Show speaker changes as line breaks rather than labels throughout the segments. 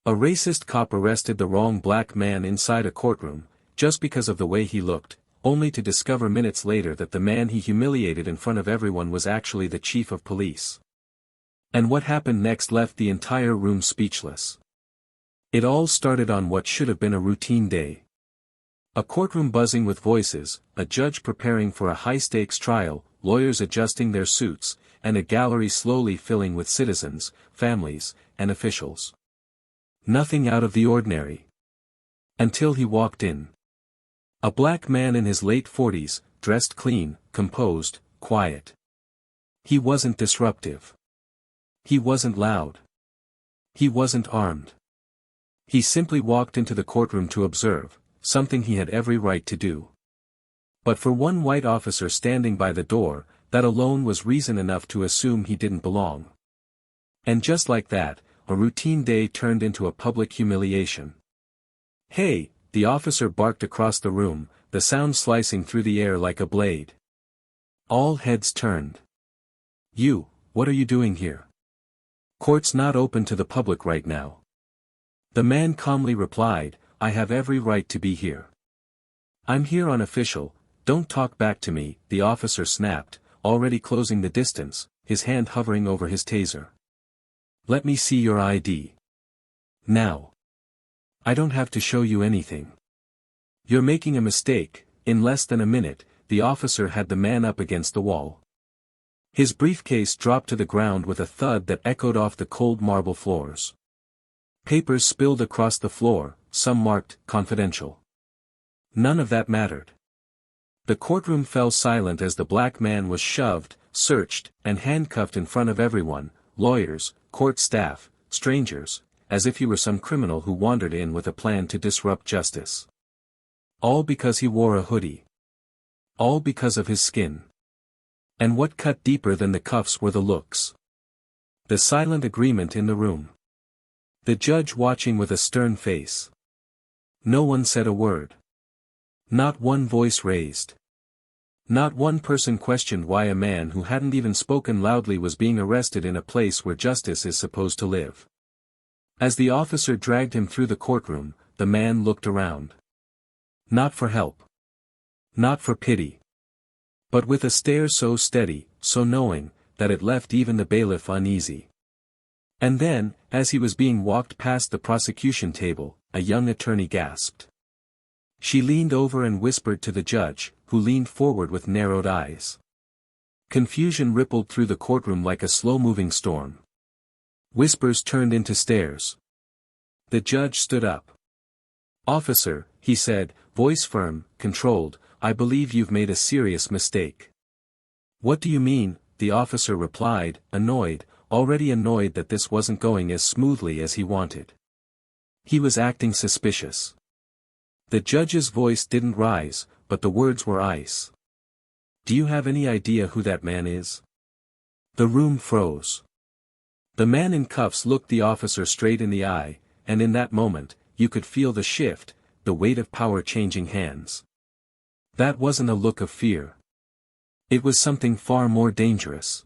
A racist cop arrested the wrong black man inside a courtroom, just because of the way he looked, only to discover minutes later that the man he humiliated in front of everyone was actually the chief of police. And what happened next left the entire room speechless. It all started on what should have been a routine day. A courtroom buzzing with voices, a judge preparing for a high-stakes trial, lawyers adjusting their suits, and a gallery slowly filling with citizens, families, and officials. Nothing out of the ordinary. Until he walked in. A black man in his late 40s, dressed clean, composed, quiet. He wasn't disruptive. He wasn't loud. He wasn't armed. He simply walked into the courtroom to observe, something he had every right to do. But for one white officer standing by the door, that alone was reason enough to assume he didn't belong. And just like that, a routine day turned into a public humiliation. "Hey!" the officer barked across the room, the sound slicing through the air like a blade. All heads turned. "You, what are you doing here? Court's not open to the public right now." The man calmly replied, "I have every right to be here. I'm here on official, don't talk back to me," the officer snapped, already closing the distance, his hand hovering over his taser. "Let me see your ID. Now. I don't have to show you anything. You're making a mistake." In less than a minute, the officer had the man up against the wall. His briefcase dropped to the ground with a thud that echoed off the cold marble floors. Papers spilled across the floor, some marked, "confidential." None of that mattered. The courtroom fell silent as the black man was shoved, searched, and handcuffed in front of everyone, lawyers, court staff, strangers, as if he were some criminal who wandered in with a plan to disrupt justice. All because he wore a hoodie. All because of his skin. And what cut deeper than the cuffs were the looks. The silent agreement in the room. The judge watching with a stern face. No one said a word. Not one voice raised. Not one person questioned why a man who hadn't even spoken loudly was being arrested in a place where justice is supposed to live. As the officer dragged him through the courtroom, the man looked around. Not for help. Not for pity. But with a stare so steady, so knowing, that it left even the bailiff uneasy. And then, as he was being walked past the prosecution table, a young attorney gasped. She leaned over and whispered to the judge, who leaned forward with narrowed eyes. Confusion rippled through the courtroom like a slow-moving storm. Whispers turned into stares. The judge stood up. "Officer," he said, voice firm, controlled, "I believe you've made a serious mistake." "What do you mean?" the officer replied, annoyed, already annoyed that this wasn't going as smoothly as he wanted. He was acting suspicious. The judge's voice didn't rise, but the words were ice. "Do you have any idea who that man is?" The room froze. The man in cuffs looked the officer straight in the eye, and in that moment, you could feel the shift, the weight of power changing hands. That wasn't a look of fear. It was something far more dangerous.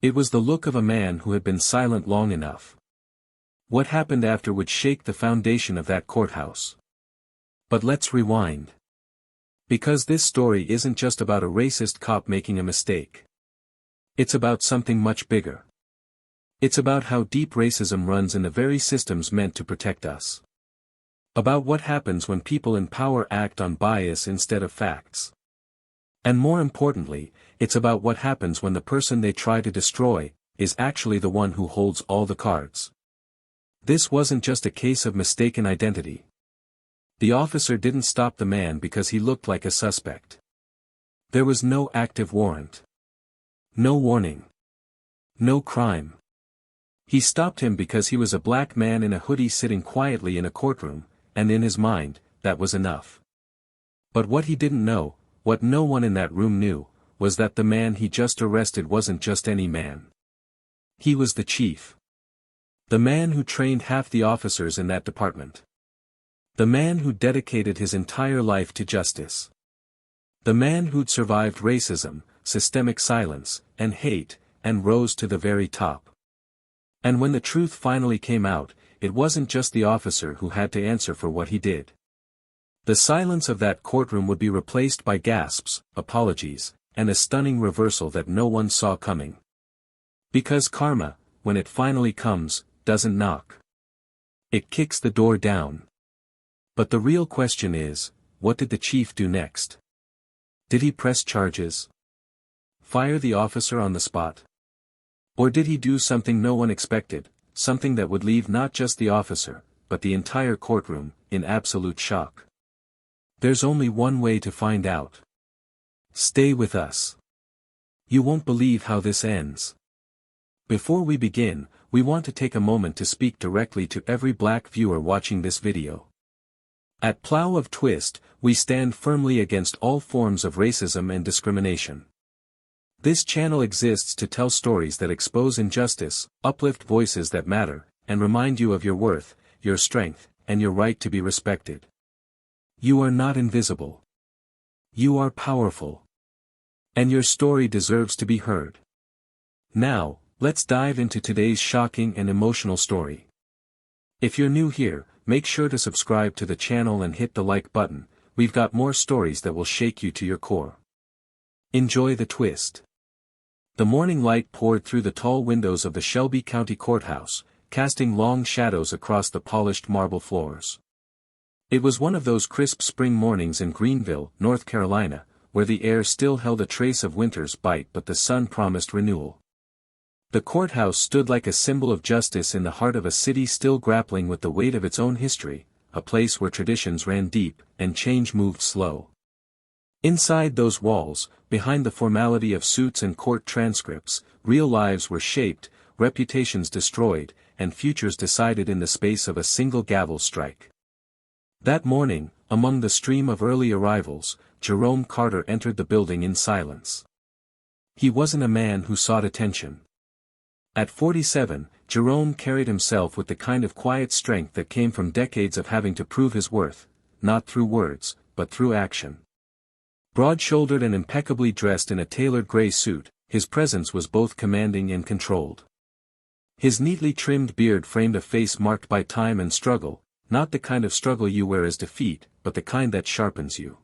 It was the look of a man who had been silent long enough. What happened after would shake the foundation of that courthouse. But let's rewind. Because this story isn't just about a racist cop making a mistake. It's about something much bigger. It's about how deep racism runs in the very systems meant to protect us. About what happens when people in power act on bias instead of facts. And more importantly, it's about what happens when the person they try to destroy is actually the one who holds all the cards. This wasn't just a case of mistaken identity. The officer didn't stop the man because he looked like a suspect. There was no active warrant. No warning. No crime. He stopped him because he was a black man in a hoodie sitting quietly in a courtroom, and in his mind, that was enough. But what he didn't know, what no one in that room knew, was that the man he just arrested wasn't just any man. He was the chief. The man who trained half the officers in that department. The man who dedicated his entire life to justice. The man who'd survived racism, systemic silence, and hate, and rose to the very top. And when the truth finally came out, it wasn't just the officer who had to answer for what he did. The silence of that courtroom would be replaced by gasps, apologies, and a stunning reversal that no one saw coming. Because karma, when it finally comes, doesn't knock. It kicks the door down. But the real question is, what did the chief do next? Did he press charges? Fire the officer on the spot? Or did he do something no one expected, something that would leave not just the officer, but the entire courtroom, in absolute shock? There's only one way to find out. Stay with us. You won't believe how this ends. Before we begin, we want to take a moment to speak directly to every black viewer watching this video. At Plow of Twist, we stand firmly against all forms of racism and discrimination. This channel exists to tell stories that expose injustice, uplift voices that matter, and remind you of your worth, your strength, and your right to be respected. You are not invisible. You are powerful. And your story deserves to be heard. Now, let's dive into today's shocking and emotional story. If you're new here, make sure to subscribe to the channel and hit the like button. We've got more stories that will shake you to your core. Enjoy the twist. The morning light poured through the tall windows of the Shelby County Courthouse, casting long shadows across the polished marble floors. It was one of those crisp spring mornings in Greenville, North Carolina, where the air still held a trace of winter's bite but the sun promised renewal. The courthouse stood like a symbol of justice in the heart of a city still grappling with the weight of its own history, a place where traditions ran deep, and change moved slow. Inside those walls, behind the formality of suits and court transcripts, real lives were shaped, reputations destroyed, and futures decided in the space of a single gavel strike. That morning, among the stream of early arrivals, Jerome Carter entered the building in silence. He wasn't a man who sought attention. At 47, Jerome carried himself with the kind of quiet strength that came from decades of having to prove his worth, not through words, but through action. Broad-shouldered and impeccably dressed in a tailored gray suit, his presence was both commanding and controlled. His neatly trimmed beard framed a face marked by time and struggle, not the kind of struggle you wear as defeat, but the kind that sharpens you.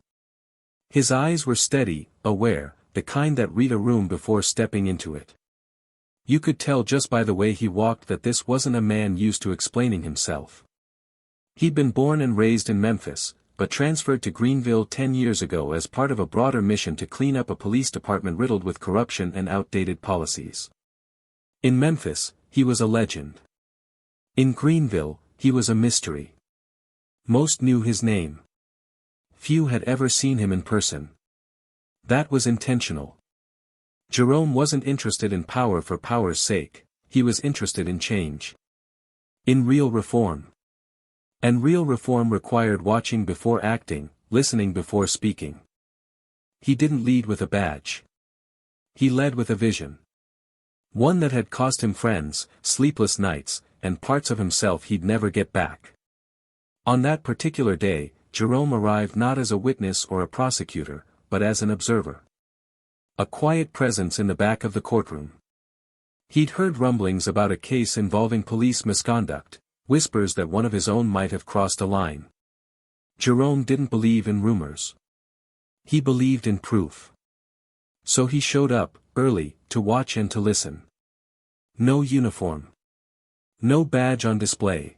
His eyes were steady, aware, the kind that read a room before stepping into it. You could tell just by the way he walked that this wasn't a man used to explaining himself. He'd been born and raised in Memphis, but transferred to Greenville 10 years ago as part of a broader mission to clean up a police department riddled with corruption and outdated policies. In Memphis, he was a legend. In Greenville, he was a mystery. Most knew his name. Few had ever seen him in person. That was intentional. Jerome wasn't interested in power for power's sake, he was interested in change. In real reform. And real reform required watching before acting, listening before speaking. He didn't lead with a badge. He led with a vision. One that had cost him friends, sleepless nights, and parts of himself he'd never get back. On that particular day, Jerome arrived not as a witness or a prosecutor, but as an observer. A quiet presence in the back of the courtroom. He'd heard rumblings about a case involving police misconduct, whispers that one of his own might have crossed a line. Jerome didn't believe in rumors. He believed in proof. So he showed up, early, to watch and to listen. No uniform. No badge on display.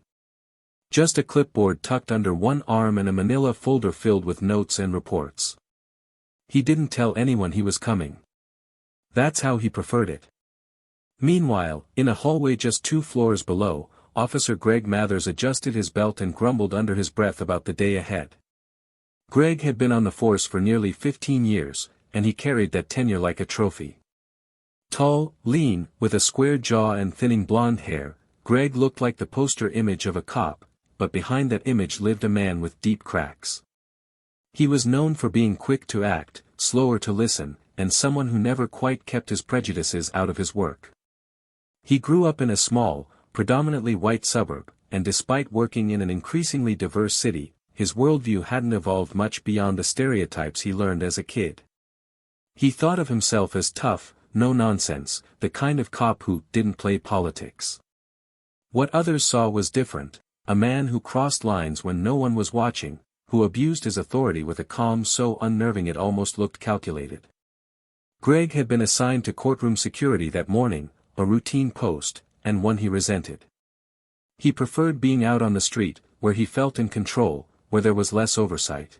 Just a clipboard tucked under one arm and a manila folder filled with notes and reports. He didn't tell anyone he was coming. That's how he preferred it. Meanwhile, in a hallway just 2 floors below, Officer Greg Mathers adjusted his belt and grumbled under his breath about the day ahead. Greg had been on the force for nearly 15 years, and he carried that tenure like a trophy. Tall, lean, with a square jaw and thinning blonde hair, Greg looked like the poster image of a cop, but behind that image lived a man with deep cracks. He was known for being quick to act, slower to listen, and someone who never quite kept his prejudices out of his work. He grew up in a small, predominantly white suburb, and despite working in an increasingly diverse city, his worldview hadn't evolved much beyond the stereotypes he learned as a kid. He thought of himself as tough, no-nonsense, the kind of cop who didn't play politics. What others saw was different, a man who crossed lines when no one was watching, who abused his authority with a calm so unnerving it almost looked calculated. Greg had been assigned to courtroom security that morning, a routine post, and one he resented. He preferred being out on the street, where he felt in control, where there was less oversight.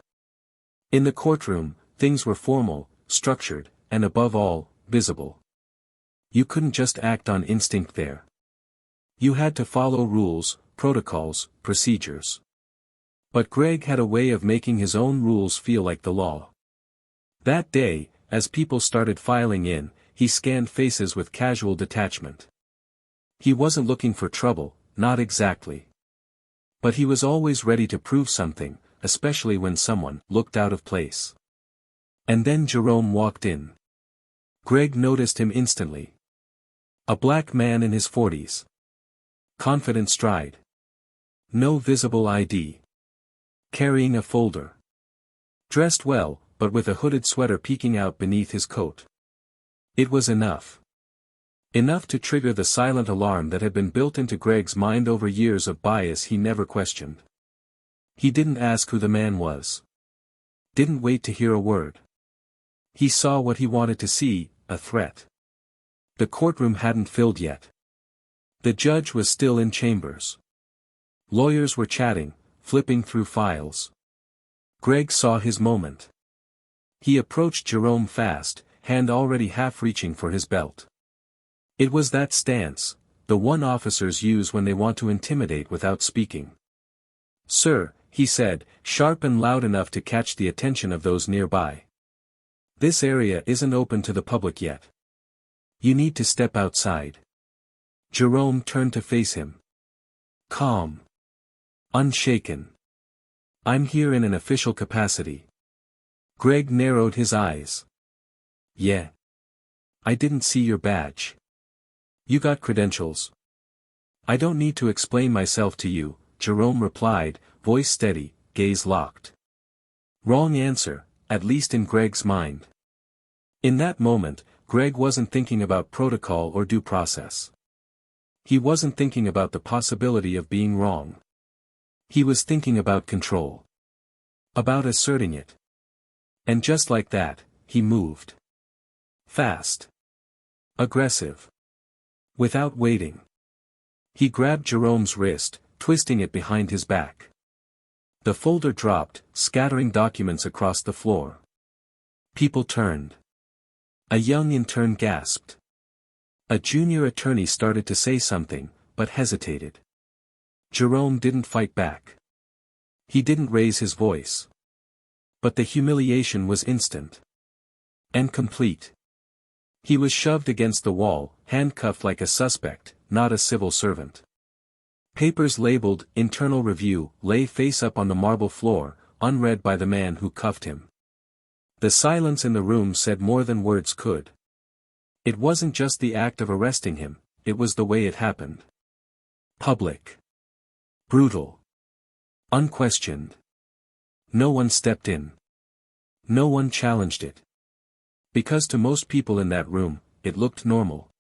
In the courtroom, things were formal, structured, and above all, visible. You couldn't just act on instinct there. You had to follow rules, protocols, procedures. But Greg had a way of making his own rules feel like the law. That day, as people started filing in, he scanned faces with casual detachment. He wasn't looking for trouble, not exactly. But he was always ready to prove something, especially when someone looked out of place. And then Jerome walked in. Greg noticed him instantly. A black man in his 40s. Confident stride. No visible ID. Carrying a folder. Dressed well, but with a hooded sweater peeking out beneath his coat. It was enough. Enough to trigger the silent alarm that had been built into Greg's mind over years of bias he never questioned. He didn't ask who the man was. Didn't wait to hear a word. He saw what he wanted to see, a threat. The courtroom hadn't filled yet. The judge was still in chambers. Lawyers were chatting, flipping through files. Greg saw his moment. He approached Jerome fast, hand already half reaching for his belt. It was that stance, the one officers use when they want to intimidate without speaking. "Sir," he said, sharp and loud enough to catch the attention of those nearby. "This area isn't open to the public yet. You need to step outside." Jerome turned to face him. Calm. Unshaken. "I'm here in an official capacity." Greg narrowed his eyes. "Yeah. I didn't see your badge. You got credentials?" "I don't need to explain myself to you," Jerome replied, voice steady, gaze locked. Wrong answer, at least in Greg's mind. In that moment, Greg wasn't thinking about protocol or due process. He wasn't thinking about the possibility of being wrong. He was thinking about control. About asserting it. And just like that, he moved. Fast. Aggressive. Without waiting. He grabbed Jerome's wrist, twisting it behind his back. The folder dropped, scattering documents across the floor. People turned. A young intern gasped. A junior attorney started to say something, but hesitated. Jerome didn't fight back. He didn't raise his voice. But the humiliation was instant. And complete. He was shoved against the wall, handcuffed like a suspect, not a civil servant. Papers labeled "Internal Review" lay face up on the marble floor, unread by the man who cuffed him. The silence in the room said more than words could. It wasn't just the act of arresting him, it was the way it happened. Public. Brutal. Unquestioned. No one stepped in. No one challenged it. Because to most people in that room, it looked normal.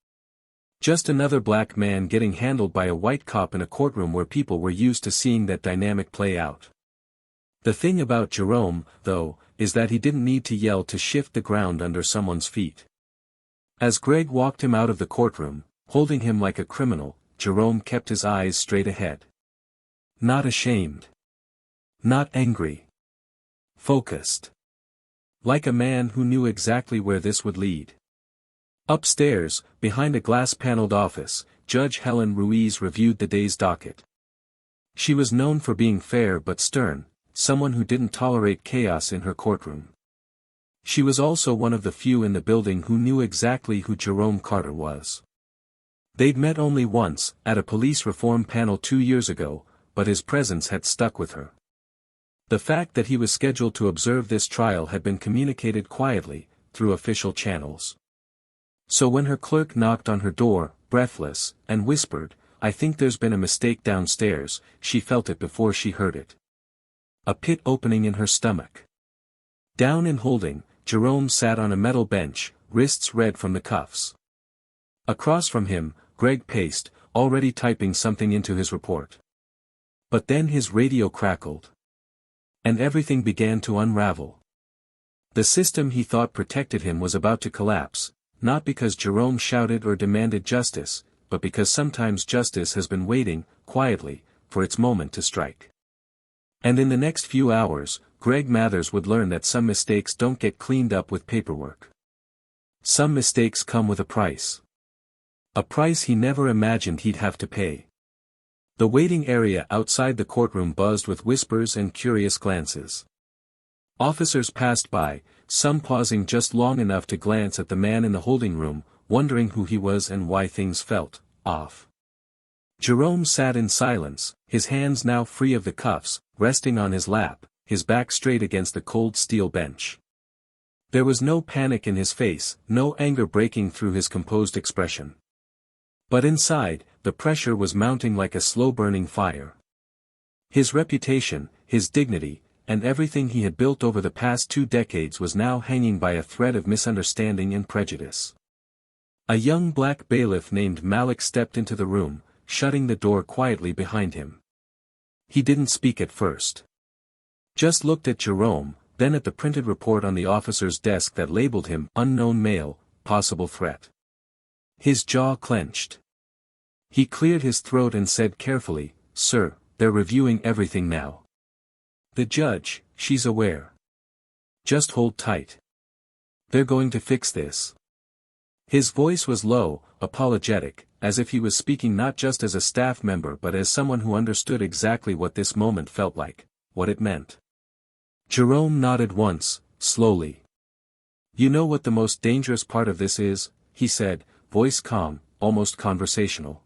Just another black man getting handled by a white cop in a courtroom where people were used to seeing that dynamic play out. The thing about Jerome, though, is that he didn't need to yell to shift the ground under someone's feet. As Greg walked him out of the courtroom, holding him like a criminal, Jerome kept his eyes straight ahead. Not ashamed. Not angry. Focused. Like a man who knew exactly where this would lead. Upstairs, behind a glass-paneled office, Judge Helen Ruiz reviewed the day's docket. She was known for being fair but stern, someone who didn't tolerate chaos in her courtroom. She was also one of the few in the building who knew exactly who Jerome Carter was. They'd met only once, at a police reform panel 2 years ago, but his presence had stuck with her. The fact that he was scheduled to observe this trial had been communicated quietly, through official channels. So when her clerk knocked on her door, breathless, and whispered, "I think there's been a mistake downstairs," she felt it before she heard it. A pit opening in her stomach. Down in holding, Jerome sat on a metal bench, wrists red from the cuffs. Across from him, Greg paced, already typing something into his report. But then his radio crackled. And everything began to unravel. The system he thought protected him was about to collapse, not because Jerome shouted or demanded justice, but because sometimes justice has been waiting, quietly, for its moment to strike. And in the next few hours, Greg Mathers would learn that some mistakes don't get cleaned up with paperwork. Some mistakes come with a price. A price he never imagined he'd have to pay. The waiting area outside the courtroom buzzed with whispers and curious glances. Officers passed by, some pausing just long enough to glance at the man in the holding room, wondering who he was and why things felt off. Jerome sat in silence, his hands now free of the cuffs, resting on his lap, his back straight against the cold steel bench. There was no panic in his face, no anger breaking through his composed expression. But inside, the pressure was mounting like a slow-burning fire. His reputation, his dignity, and everything he had built over the past 2 decades was now hanging by a thread of misunderstanding and prejudice. A young black bailiff named Malik stepped into the room, shutting the door quietly behind him. He didn't speak at first. Just looked at Jerome, then at the printed report on the officer's desk that labeled him unknown male, possible threat. His jaw clenched. He cleared his throat and said carefully, "Sir, they're reviewing everything now. The judge, she's aware. Just hold tight. They're going to fix this." His voice was low, apologetic, as if he was speaking not just as a staff member but as someone who understood exactly what this moment felt like, what it meant. Jerome nodded once, slowly. "You know what the most dangerous part of this is?" he said, voice calm, almost conversational.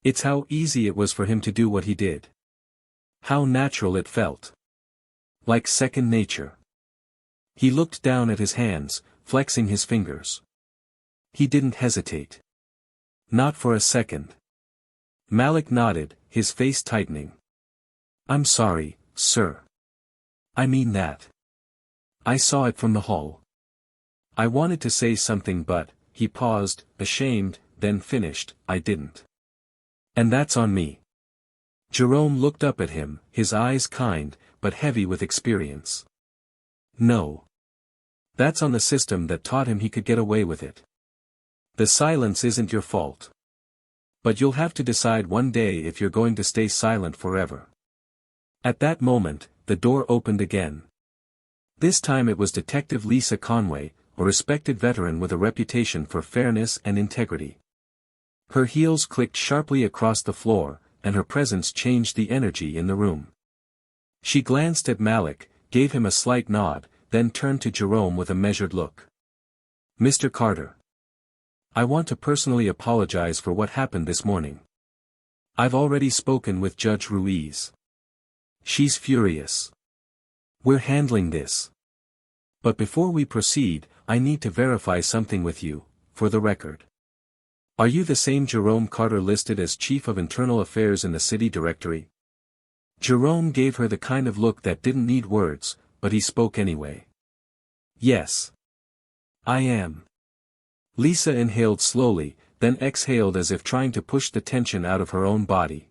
"It's how easy it was for him to do what he did. How natural it felt. Like second nature." He looked down at his hands, flexing his fingers. He didn't hesitate. Not for a second. Malik nodded, his face tightening. "I'm sorry, sir. I mean that. I saw it from the hall. I wanted to say something but," he paused, ashamed, then finished, "I didn't. And that's on me." Jerome looked up at him, his eyes kind, but heavy with experience. "No. That's on the system that taught him he could get away with it. The silence isn't your fault. But you'll have to decide one day if you're going to stay silent forever." At that moment, the door opened again. This time it was Detective Lisa Conway, a respected veteran with a reputation for fairness and integrity. Her heels clicked sharply across the floor, and her presence changed the energy in the room. She glanced at Malik, gave him a slight nod, then turned to Jerome with a measured look. "Mr. Carter. I want to personally apologize for what happened this morning. I've already spoken with Judge Ruiz. She's furious. We're handling this. But before we proceed, I need to verify something with you, for the record. Are you the same Jerome Carter listed as Chief of Internal Affairs in the city directory?" Jerome gave her the kind of look that didn't need words, but he spoke anyway. "Yes. I am." Lisa inhaled slowly, then exhaled as if trying to push the tension out of her own body.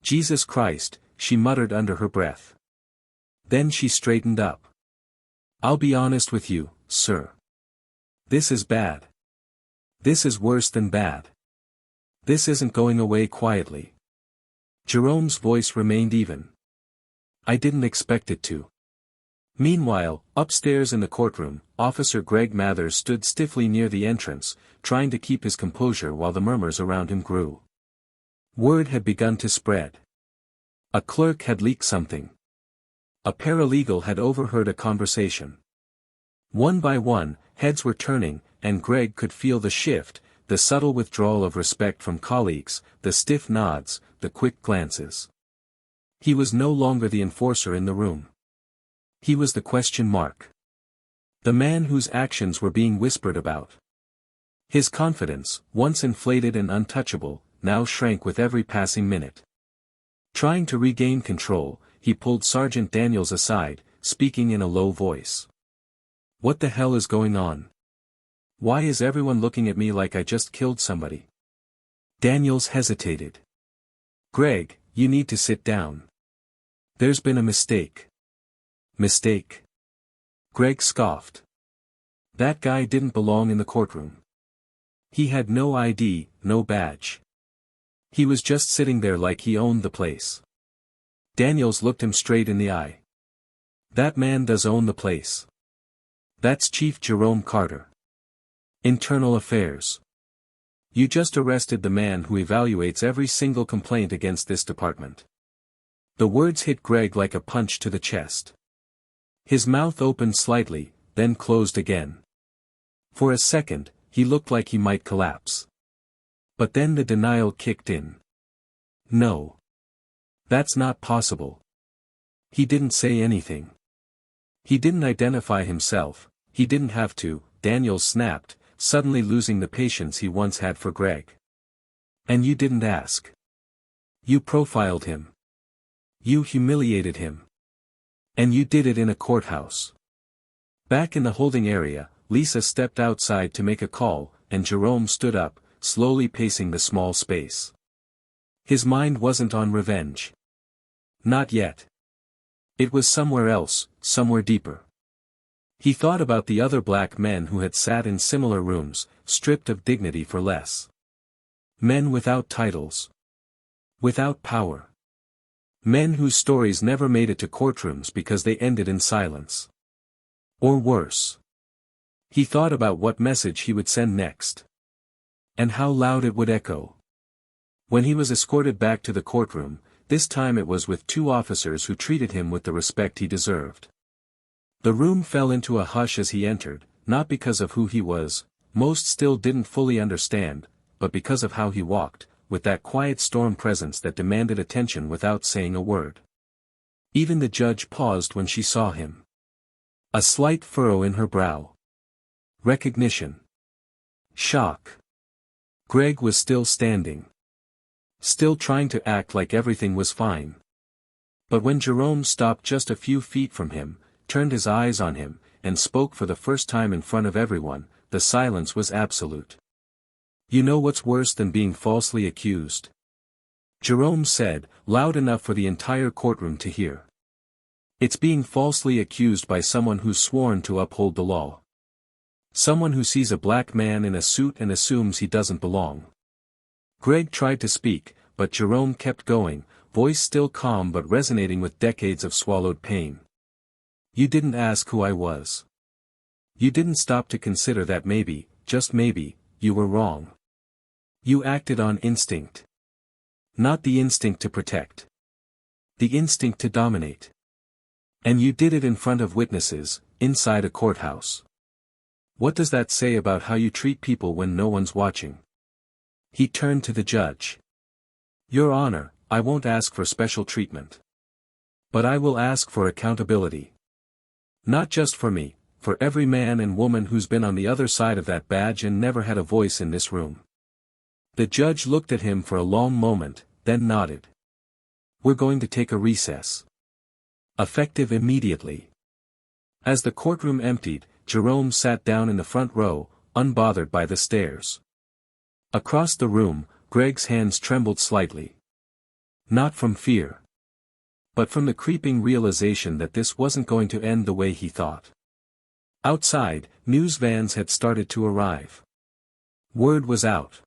"Jesus Christ," she muttered under her breath. Then she straightened up. "I'll be honest with you, sir. This is bad. This is worse than bad. This isn't going away quietly." Jerome's voice remained even. "I didn't expect it to." Meanwhile, upstairs in the courtroom, Officer Greg Mathers stood stiffly near the entrance, trying to keep his composure while the murmurs around him grew. Word had begun to spread. A clerk had leaked something. A paralegal had overheard a conversation. One by one, heads were turning, and Greg could feel the shift, the subtle withdrawal of respect from colleagues, the stiff nods, the quick glances. He was no longer the enforcer in the room. He was the question mark. The man whose actions were being whispered about. His confidence, once inflated and untouchable, now shrank with every passing minute. Trying to regain control, he pulled Sergeant Daniels aside, speaking in a low voice. "What the hell is going on? Why is everyone looking at me like I just killed somebody?" Daniels hesitated. "Greg, you need to sit down. There's been a mistake." "Mistake?" Greg scoffed. "That guy didn't belong in the courtroom. He had no ID, no badge. He was just sitting there like he owned the place." Daniels looked him straight in the eye. "That man does own the place. That's Chief Jerome Carter. Internal Affairs. You just arrested the man who evaluates every single complaint against this department." The words hit Greg like a punch to the chest. His mouth opened slightly, then closed again. For a second, he looked like he might collapse. But then the denial kicked in. "No. That's not possible. He didn't say anything. He didn't identify himself, he didn't have to," Daniels snapped, suddenly losing the patience he once had for Greg. "And you didn't ask. You profiled him. You humiliated him. And you did it in a courthouse." Back in the holding area, Lisa stepped outside to make a call, and Jerome stood up, slowly pacing the small space. His mind wasn't on revenge. Not yet. It was somewhere else, somewhere deeper. He thought about the other black men who had sat in similar rooms, stripped of dignity for less. Men without titles. Without power. Men whose stories never made it to courtrooms because they ended in silence. Or worse. He thought about what message he would send next. And how loud it would echo. When he was escorted back to the courtroom, this time it was with two officers who treated him with the respect he deserved. The room fell into a hush as he entered, not because of who he was, most still didn't fully understand, but because of how he walked, with that quiet storm presence that demanded attention without saying a word. Even the judge paused when she saw him. A slight furrow in her brow. Recognition. Shock. Greg was still standing. Still trying to act like everything was fine. But when Jerome stopped just a few feet from him, turned his eyes on him, and spoke for the first time in front of everyone, the silence was absolute. "You know what's worse than being falsely accused?" Jerome said, loud enough for the entire courtroom to hear. "It's being falsely accused by someone who's sworn to uphold the law. Someone who sees a black man in a suit and assumes he doesn't belong." Greg tried to speak, but Jerome kept going, voice still calm but resonating with decades of swallowed pain. "You didn't ask who I was. You didn't stop to consider that maybe, just maybe, you were wrong. You acted on instinct. Not the instinct to protect. The instinct to dominate. And you did it in front of witnesses, inside a courthouse. What does that say about how you treat people when no one's watching?" He turned to the judge. "Your Honor, I won't ask for special treatment. But I will ask for accountability. Not just for me, for every man and woman who's been on the other side of that badge and never had a voice in this room." The judge looked at him for a long moment, then nodded. "We're going to take a recess. Effective immediately." As the courtroom emptied, Jerome sat down in the front row, unbothered by the stares. Across the room, Greg's hands trembled slightly. Not from fear. But from the creeping realization that this wasn't going to end the way he thought. Outside, news vans had started to arrive. Word was out.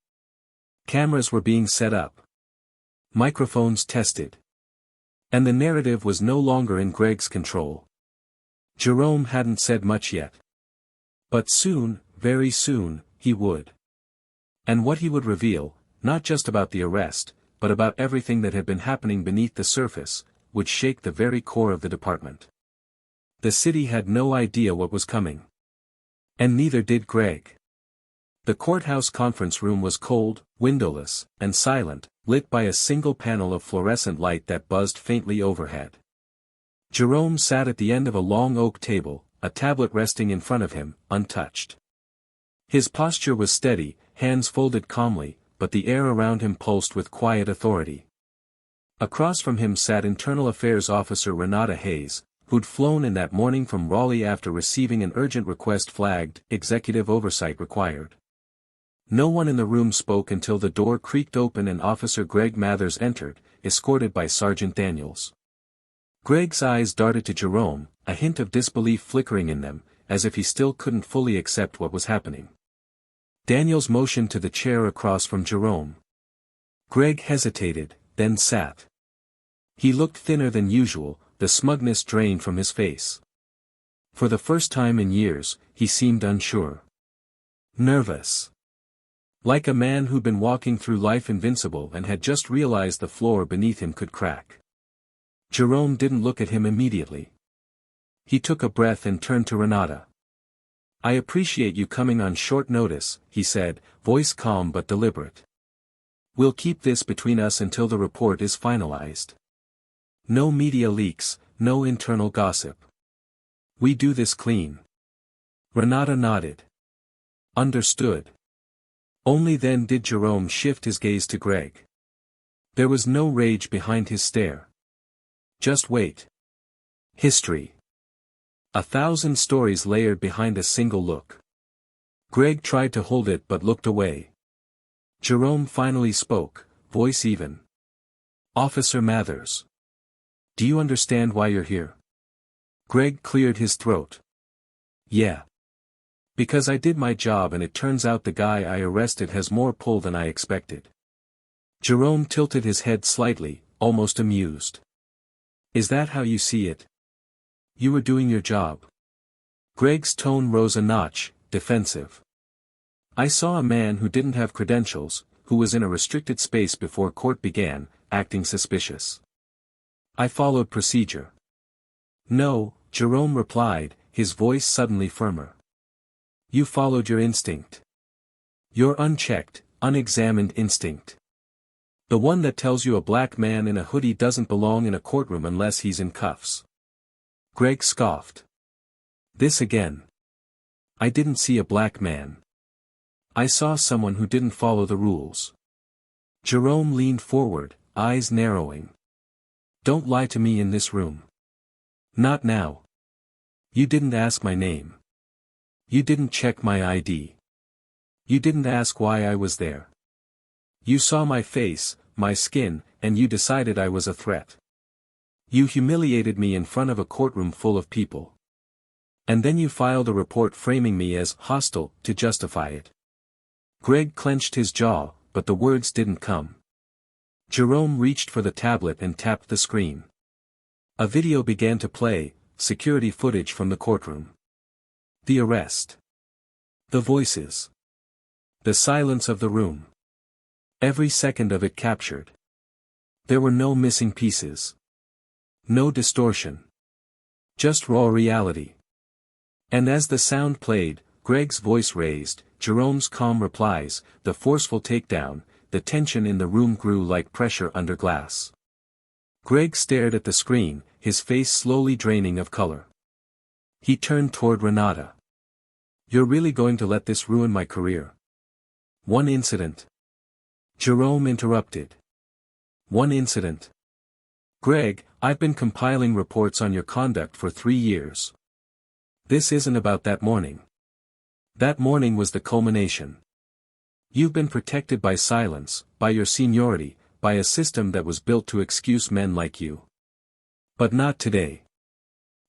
Cameras were being set up. Microphones tested. And the narrative was no longer in Greg's control. Jerome hadn't said much yet. But soon, very soon, he would. And what he would reveal, not just about the arrest, but about everything that had been happening beneath the surface, would shake the very core of the department. The city had no idea what was coming. And neither did Greg. The courthouse conference room was cold, windowless, and silent, lit by a single panel of fluorescent light that buzzed faintly overhead. Jerome sat at the end of a long oak table, a tablet resting in front of him, untouched. His posture was steady, hands folded calmly, but the air around him pulsed with quiet authority. Across from him sat Internal Affairs Officer Renata Hayes, who'd flown in that morning from Raleigh after receiving an urgent request flagged, "Executive oversight required." No one in the room spoke until the door creaked open and Officer Greg Mathers entered, escorted by Sergeant Daniels. Greg's eyes darted to Jerome, a hint of disbelief flickering in them, as if he still couldn't fully accept what was happening. Daniels motioned to the chair across from Jerome. Greg hesitated, then sat. He looked thinner than usual, the smugness drained from his face. For the first time in years, he seemed unsure. Nervous. Like a man who'd been walking through life invincible and had just realized the floor beneath him could crack. Jerome didn't look at him immediately. He took a breath and turned to Renata. "I appreciate you coming on short notice," he said, voice calm but deliberate. "We'll keep this between us until the report is finalized. No media leaks, no internal gossip. We do this clean." Renata nodded. "Understood." Only then did Jerome shift his gaze to Greg. There was no rage behind his stare. Just wait. History. 1,000 stories layered behind a single look. Greg tried to hold it but looked away. Jerome finally spoke, voice even. "Officer Mathers. Do you understand why you're here?" Greg cleared his throat. "Yeah. Because I did my job and it turns out the guy I arrested has more pull than I expected." Jerome tilted his head slightly, almost amused. "Is that how you see it? You were doing your job." Greg's tone rose a notch, defensive. "I saw a man who didn't have credentials, who was in a restricted space before court began, acting suspicious. I followed procedure." "No," Jerome replied, his voice suddenly firmer. "You followed your instinct. Your unchecked, unexamined instinct. The one that tells you a black man in a hoodie doesn't belong in a courtroom unless he's in cuffs." Greg scoffed. "This again. I didn't see a black man. I saw someone who didn't follow the rules." Jerome leaned forward, eyes narrowing. "Don't lie to me in this room. Not now. You didn't ask my name. You didn't check my ID. You didn't ask why I was there. You saw my face, my skin, and you decided I was a threat. You humiliated me in front of a courtroom full of people. And then you filed a report framing me as hostile to justify it." Greg clenched his jaw, but the words didn't come. Jerome reached for the tablet and tapped the screen. A video began to play, security footage from the courtroom. The arrest. The voices. The silence of the room. Every second of it captured. There were no missing pieces. No distortion. Just raw reality. And as the sound played, Greg's voice raised, Jerome's calm replies, the forceful takedown, the tension in the room grew like pressure under glass. Greg stared at the screen, his face slowly draining of color. He turned toward Renata. "You're really going to let this ruin my career?" "One incident." Jerome interrupted. "One incident. Greg, I've been compiling reports on your conduct for 3 years. This isn't about that morning. That morning was the culmination. You've been protected by silence, by your seniority, by a system that was built to excuse men like you. But not today."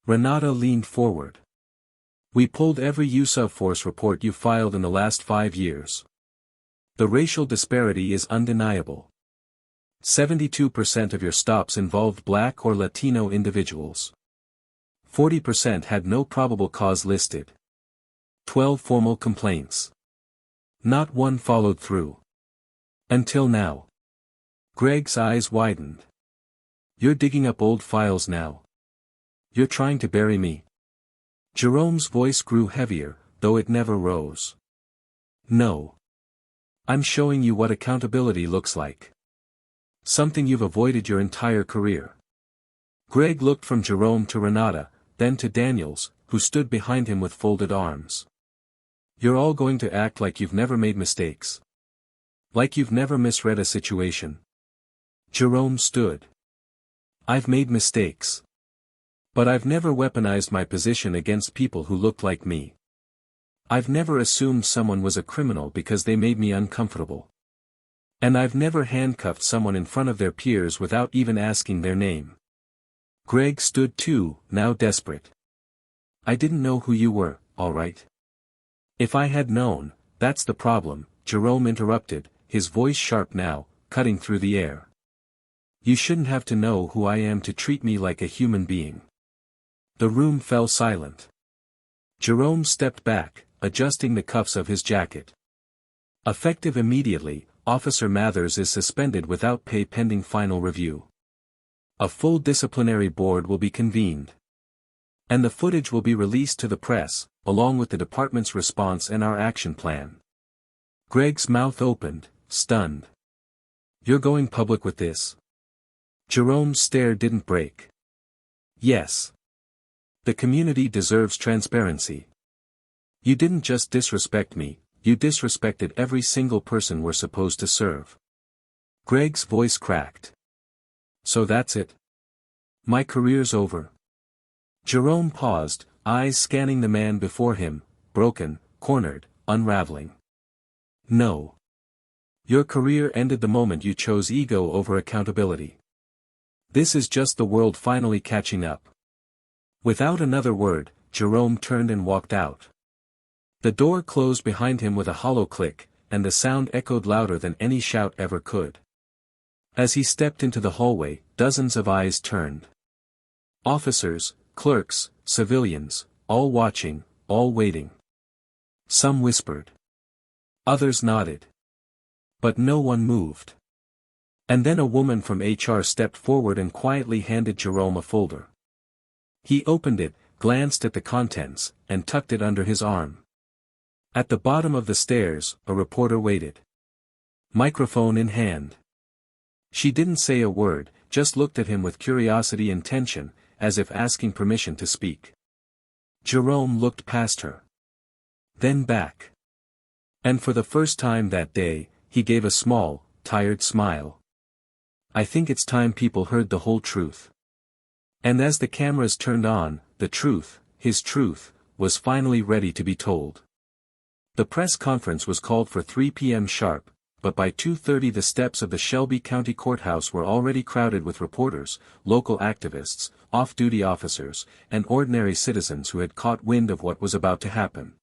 Renata leaned forward. "We pulled every use of force report you filed in the last 5 years. The racial disparity is undeniable. 72% of your stops involved Black or Latino individuals. 40% had no probable cause listed. 12 formal complaints. Not one followed through. Until now." Greg's eyes widened. "You're digging up old files now. You're trying to bury me." Jerome's voice grew heavier, though it never rose. "No. I'm showing you what accountability looks like. Something you've avoided your entire career." Greg looked from Jerome to Renata, then to Daniels, who stood behind him with folded arms. "You're all going to act like you've never made mistakes. Like you've never misread a situation." Jerome stood. "I've made mistakes. But I've never weaponized my position against people who look like me. I've never assumed someone was a criminal because they made me uncomfortable. And I've never handcuffed someone in front of their peers without even asking their name. Greg stood too, now desperate. I didn't know who you were, all right? If I had known, that's the problem, Jerome interrupted, his voice sharp now, cutting through the air. You shouldn't have to know who I am to treat me like a human being. The room fell silent. Jerome stepped back, adjusting the cuffs of his jacket. Effective immediately, Officer Mathers is suspended without pay pending final review. A full disciplinary board will be convened. And the footage will be released to the press, along with the department's response and our action plan. Greg's mouth opened, stunned. You're going public with this? Jerome's stare didn't break. Yes. The community deserves transparency. You didn't just disrespect me, you disrespected every single person we're supposed to serve. Greg's voice cracked. So that's it? My career's over. Jerome paused, eyes scanning the man before him, broken, cornered, unraveling. No. Your career ended the moment you chose ego over accountability. This is just the world finally catching up. Without another word, Jerome turned and walked out. The door closed behind him with a hollow click, and the sound echoed louder than any shout ever could. As he stepped into the hallway, dozens of eyes turned. Officers, clerks, civilians, all watching, all waiting. Some whispered. Others nodded. But no one moved. And then a woman from HR stepped forward and quietly handed Jerome a folder. He opened it, glanced at the contents, and tucked it under his arm. At the bottom of the stairs, a reporter waited. Microphone in hand. She didn't say a word, just looked at him with curiosity and tension, as if asking permission to speak. Jerome looked past her. Then back. And for the first time that day, he gave a small, tired smile. I think it's time people heard the whole truth. And as the cameras turned on, the truth, his truth, was finally ready to be told. The press conference was called for 3 p.m. sharp, but by 2:30 the steps of the Shelby County Courthouse were already crowded with reporters, local activists, off-duty officers, and ordinary citizens who had caught wind of what was about to happen.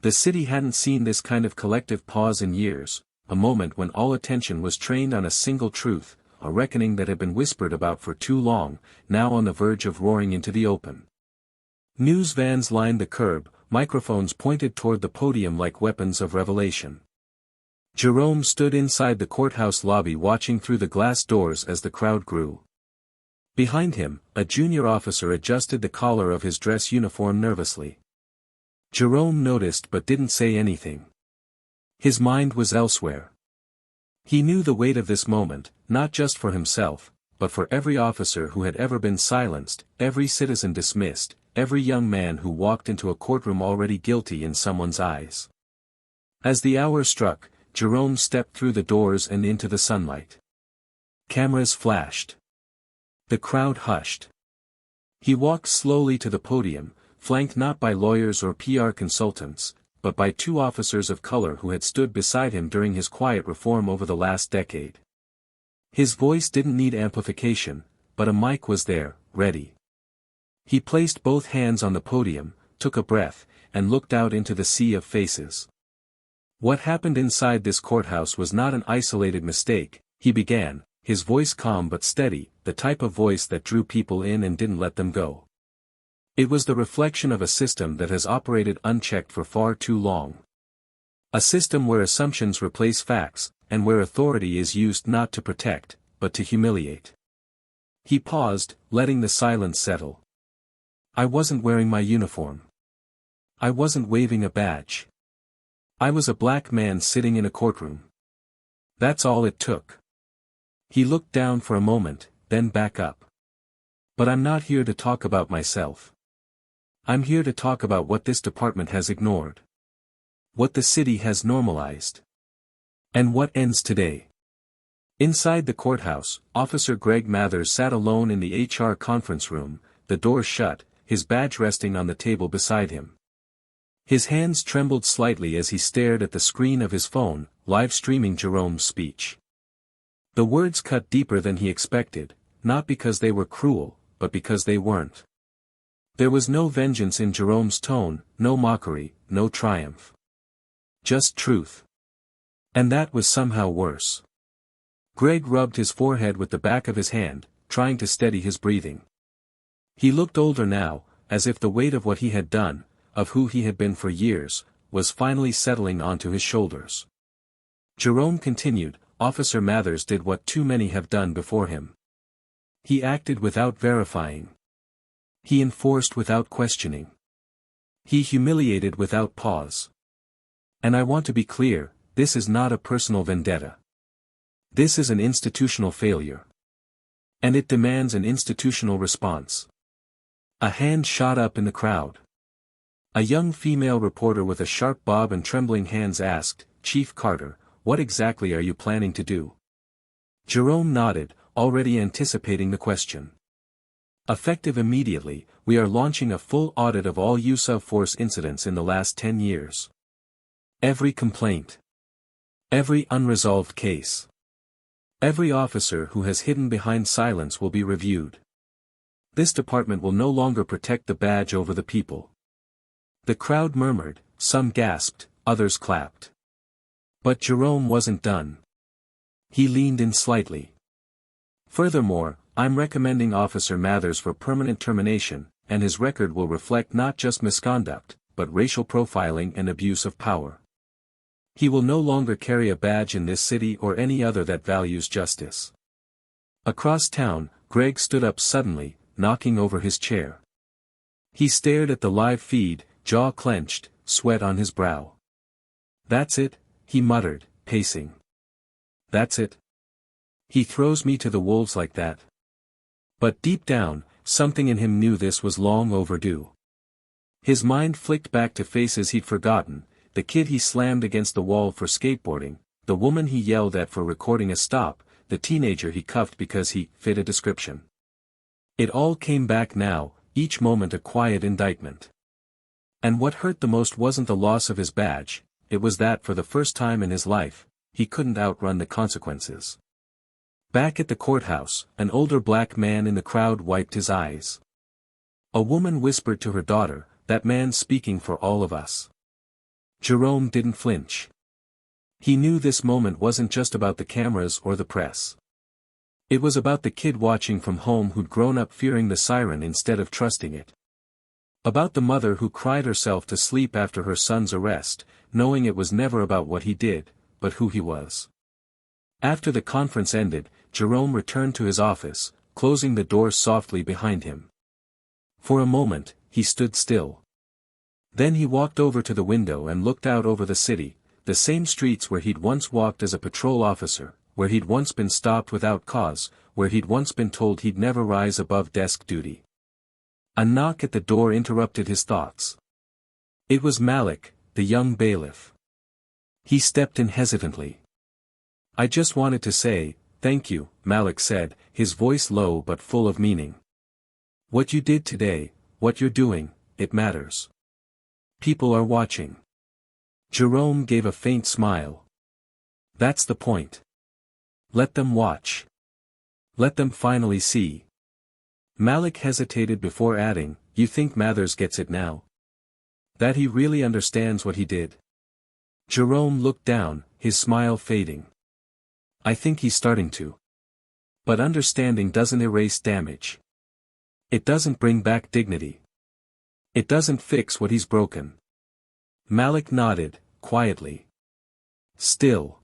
The city hadn't seen this kind of collective pause in years, a moment when all attention was trained on a single truth, a reckoning that had been whispered about for too long, now on the verge of roaring into the open. News vans lined the curb, microphones pointed toward the podium like weapons of revelation. Jerome stood inside the courthouse lobby watching through the glass doors as the crowd grew. Behind him, a junior officer adjusted the collar of his dress uniform nervously. Jerome noticed but didn't say anything. His mind was elsewhere. He knew the weight of this moment, not just for himself, but for every officer who had ever been silenced, every citizen dismissed, every young man who walked into a courtroom already guilty in someone's eyes. As the hour struck, Jerome stepped through the doors and into the sunlight. Cameras flashed. The crowd hushed. He walked slowly to the podium, flanked not by lawyers or PR consultants, but by 2 officers of color who had stood beside him during his quiet reform over the last decade. His voice didn't need amplification, but a mic was there, ready. He placed both hands on the podium, took a breath, and looked out into the sea of faces. What happened inside this courthouse was not an isolated mistake, he began, his voice calm but steady, the type of voice that drew people in and didn't let them go. It was the reflection of a system that has operated unchecked for far too long. A system where assumptions replace facts, and where authority is used not to protect, but to humiliate. He paused, letting the silence settle. I wasn't wearing my uniform. I wasn't waving a badge. I was a black man sitting in a courtroom. That's all it took. He looked down for a moment, then back up. But I'm not here to talk about myself. I'm here to talk about what this department has ignored. What the city has normalized. And what ends today. Inside the courthouse, Officer Greg Mathers sat alone in the HR conference room, the door shut, his badge resting on the table beside him. His hands trembled slightly as he stared at the screen of his phone, live-streaming Jerome's speech. The words cut deeper than he expected, not because they were cruel, but because they weren't. There was no vengeance in Jerome's tone, no mockery, no triumph. Just truth. And that was somehow worse. Greg rubbed his forehead with the back of his hand, trying to steady his breathing. He looked older now, as if the weight of what he had done, of who he had been for years, was finally settling onto his shoulders. Jerome continued, Officer Mathers did what too many have done before him. He acted without verifying. He enforced without questioning. He humiliated without pause. And I want to be clear, this is not a personal vendetta. This is an institutional failure. And it demands an institutional response. A hand shot up in the crowd. A young female reporter with a sharp bob and trembling hands asked, Chief Carter, what exactly are you planning to do? Jerome nodded, already anticipating the question. Effective immediately, we are launching a full audit of all use of force incidents in the last 10 years. Every complaint. Every unresolved case. Every officer who has hidden behind silence will be reviewed. This department will no longer protect the badge over the people. The crowd murmured, some gasped, others clapped. But Jerome wasn't done. He leaned in slightly. Furthermore, I'm recommending Officer Mathers for permanent termination, and his record will reflect not just misconduct, but racial profiling and abuse of power. He will no longer carry a badge in this city or any other that values justice. Across town, Greg stood up suddenly, knocking over his chair. He stared at the live feed, jaw clenched, sweat on his brow. That's it, he muttered, pacing. That's it. He throws me to the wolves like that. But deep down, something in him knew this was long overdue. His mind flicked back to faces he'd forgotten, the kid he slammed against the wall for skateboarding, the woman he yelled at for recording a stop, the teenager he cuffed because he fit a description. It all came back now, each moment a quiet indictment. And what hurt the most wasn't the loss of his badge, it was that for the first time in his life, he couldn't outrun the consequences. Back at the courthouse, an older black man in the crowd wiped his eyes. A woman whispered to her daughter, that man's speaking for all of us. Jerome didn't flinch. He knew this moment wasn't just about the cameras or the press. It was about the kid watching from home who'd grown up fearing the siren instead of trusting it. About the mother who cried herself to sleep after her son's arrest, knowing it was never about what he did, but who he was. After the conference ended, Jerome returned to his office, closing the door softly behind him. For a moment, he stood still. Then he walked over to the window and looked out over the city, the same streets where he'd once walked as a patrol officer, where he'd once been stopped without cause, where he'd once been told he'd never rise above desk duty. A knock at the door interrupted his thoughts. It was Malik, the young bailiff. He stepped in hesitantly. I just wanted to say, thank you, Malik said, his voice low but full of meaning. What you did today, what you're doing, it matters. People are watching. Jerome gave a faint smile. That's the point. Let them watch. Let them finally see. Malik hesitated before adding, you think Mathers gets it now? That he really understands what he did? Jerome looked down, his smile fading. I think he's starting to. But understanding doesn't erase damage. It doesn't bring back dignity. It doesn't fix what he's broken. Malik nodded, quietly. Still.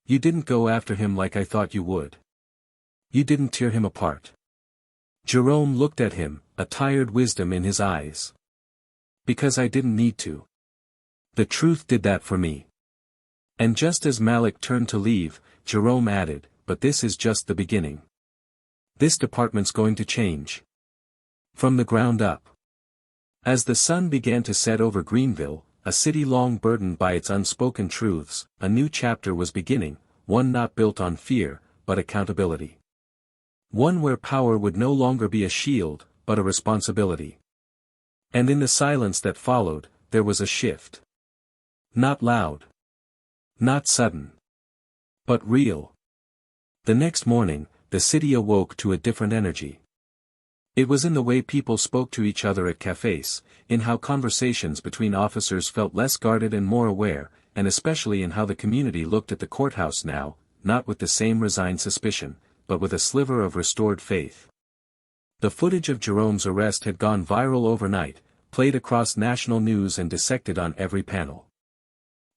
You didn't go after him like I thought you would. You didn't tear him apart. Jerome looked at him, a tired wisdom in his eyes. Because I didn't need to. The truth did that for me. And just as Malik turned to leave, Jerome added, but this is just the beginning. This department's going to change. From the ground up. As the sun began to set over Greenville, a city long burdened by its unspoken truths, a new chapter was beginning, one not built on fear, but accountability. One where power would no longer be a shield, but a responsibility. And in the silence that followed, there was a shift. Not loud. Not sudden. But real. The next morning, the city awoke to a different energy. It was in the way people spoke to each other at cafes, in how conversations between officers felt less guarded and more aware, and especially in how the community looked at the courthouse now, not with the same resigned suspicion, but with a sliver of restored faith. The footage of Jerome's arrest had gone viral overnight, played across national news and dissected on every panel.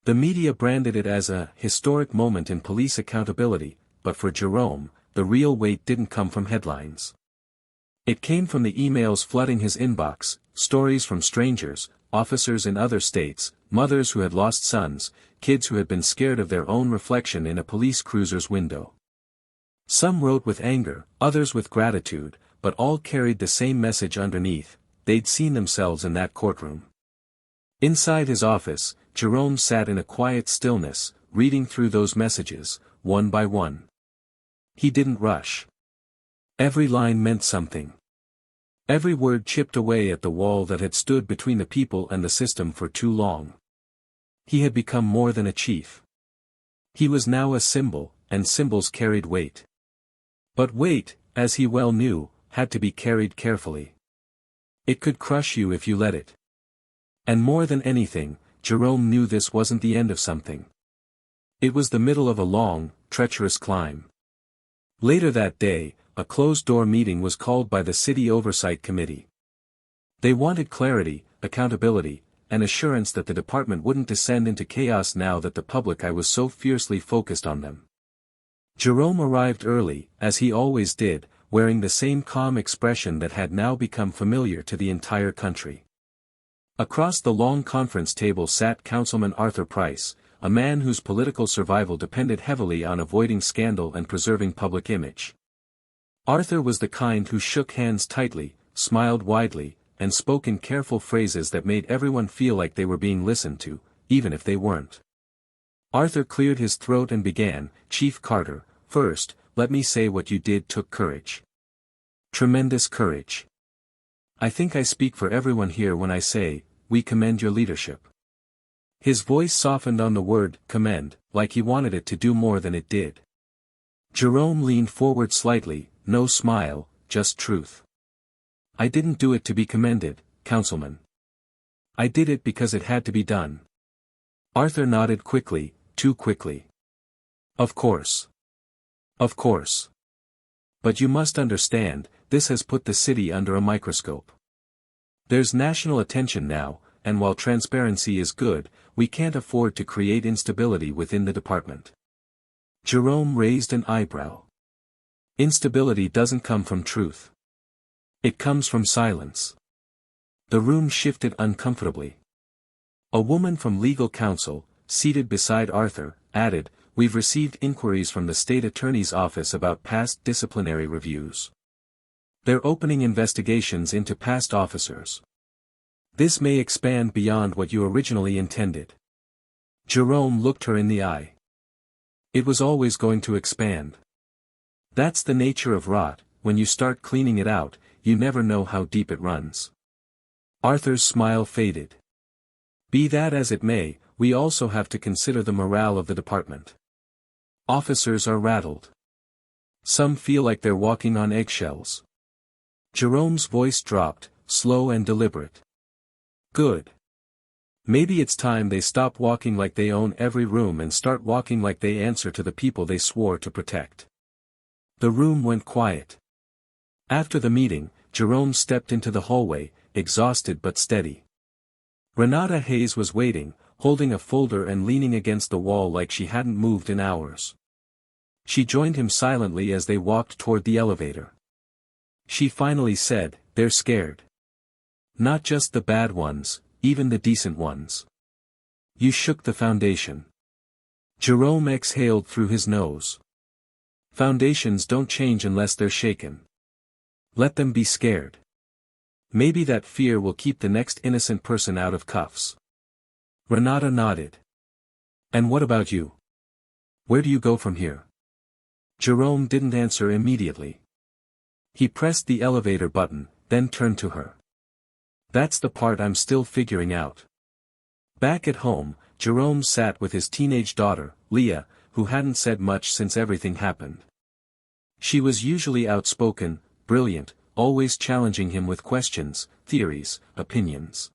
The media branded it as a historic moment in police accountability, but for Jerome, the real weight didn't come from headlines. It came from the emails flooding his inbox, stories from strangers, officers in other states, mothers who had lost sons, kids who had been scared of their own reflection in a police cruiser's window. Some wrote with anger, others with gratitude, but all carried the same message underneath: they'd seen themselves in that courtroom. Inside his office, Jerome sat in a quiet stillness, reading through those messages, one by one. He didn't rush. Every line meant something. Every word chipped away at the wall that had stood between the people and the system for too long. He had become more than a chief. He was now a symbol, and symbols carried weight. But weight, as he well knew, had to be carried carefully. It could crush you if you let it. And more than anything, Jerome knew this wasn't the end of something. It was the middle of a long, treacherous climb. Later that day, a closed-door meeting was called by the City Oversight Committee. They wanted clarity, accountability, and assurance that the department wouldn't descend into chaos now that the public eye was so fiercely focused on them. Jerome arrived early, as he always did, wearing the same calm expression that had now become familiar to the entire country. Across the long conference table sat Councilman Arthur Price, a man whose political survival depended heavily on avoiding scandal and preserving public image. Arthur was the kind who shook hands tightly, smiled widely, and spoke in careful phrases that made everyone feel like they were being listened to, even if they weren't. Arthur cleared his throat and began, "Chief Carter, first, let me say what you did took courage. Tremendous courage. I think I speak for everyone here when I say, we commend your leadership." His voice softened on the word, commend, like he wanted it to do more than it did. Jerome leaned forward slightly, no smile, just truth. "I didn't do it to be commended, Councilman. I did it because it had to be done." Arthur nodded quickly, too quickly. "Of course. Of course. But you must understand, this has put the city under a microscope. There's national attention now, and while transparency is good, we can't afford to create instability within the department." Jerome raised an eyebrow. "Instability doesn't come from truth. It comes from silence." The room shifted uncomfortably. A woman from legal counsel, seated beside Arthur, added, "We've received inquiries from the state attorney's office about past disciplinary reviews. They're opening investigations into past officers. This may expand beyond what you originally intended." Jerome looked her in the eye. "It was always going to expand. That's the nature of rot, when you start cleaning it out, you never know how deep it runs." Arthur's smile faded. "Be that as it may, we also have to consider the morale of the department. Officers are rattled. Some feel like they're walking on eggshells." Jerome's voice dropped, slow and deliberate. "Good. Maybe it's time they stop walking like they own every room and start walking like they answer to the people they swore to protect." The room went quiet. After the meeting, Jerome stepped into the hallway, exhausted but steady. Renata Hayes was waiting, holding a folder and leaning against the wall like she hadn't moved in hours. She joined him silently as they walked toward the elevator. She finally said, "They're scared. Not just the bad ones, even the decent ones. You shook the foundation." Jerome exhaled through his nose. "Foundations don't change unless they're shaken. Let them be scared. Maybe that fear will keep the next innocent person out of cuffs." Renata nodded. "And what about you? Where do you go from here?" Jerome didn't answer immediately. He pressed the elevator button, then turned to her. "That's the part I'm still figuring out. Back at home, Jerome sat with his teenage daughter, Leah, who hadn't said much since everything happened. She was usually outspoken, brilliant, always challenging him with questions, theories, opinions.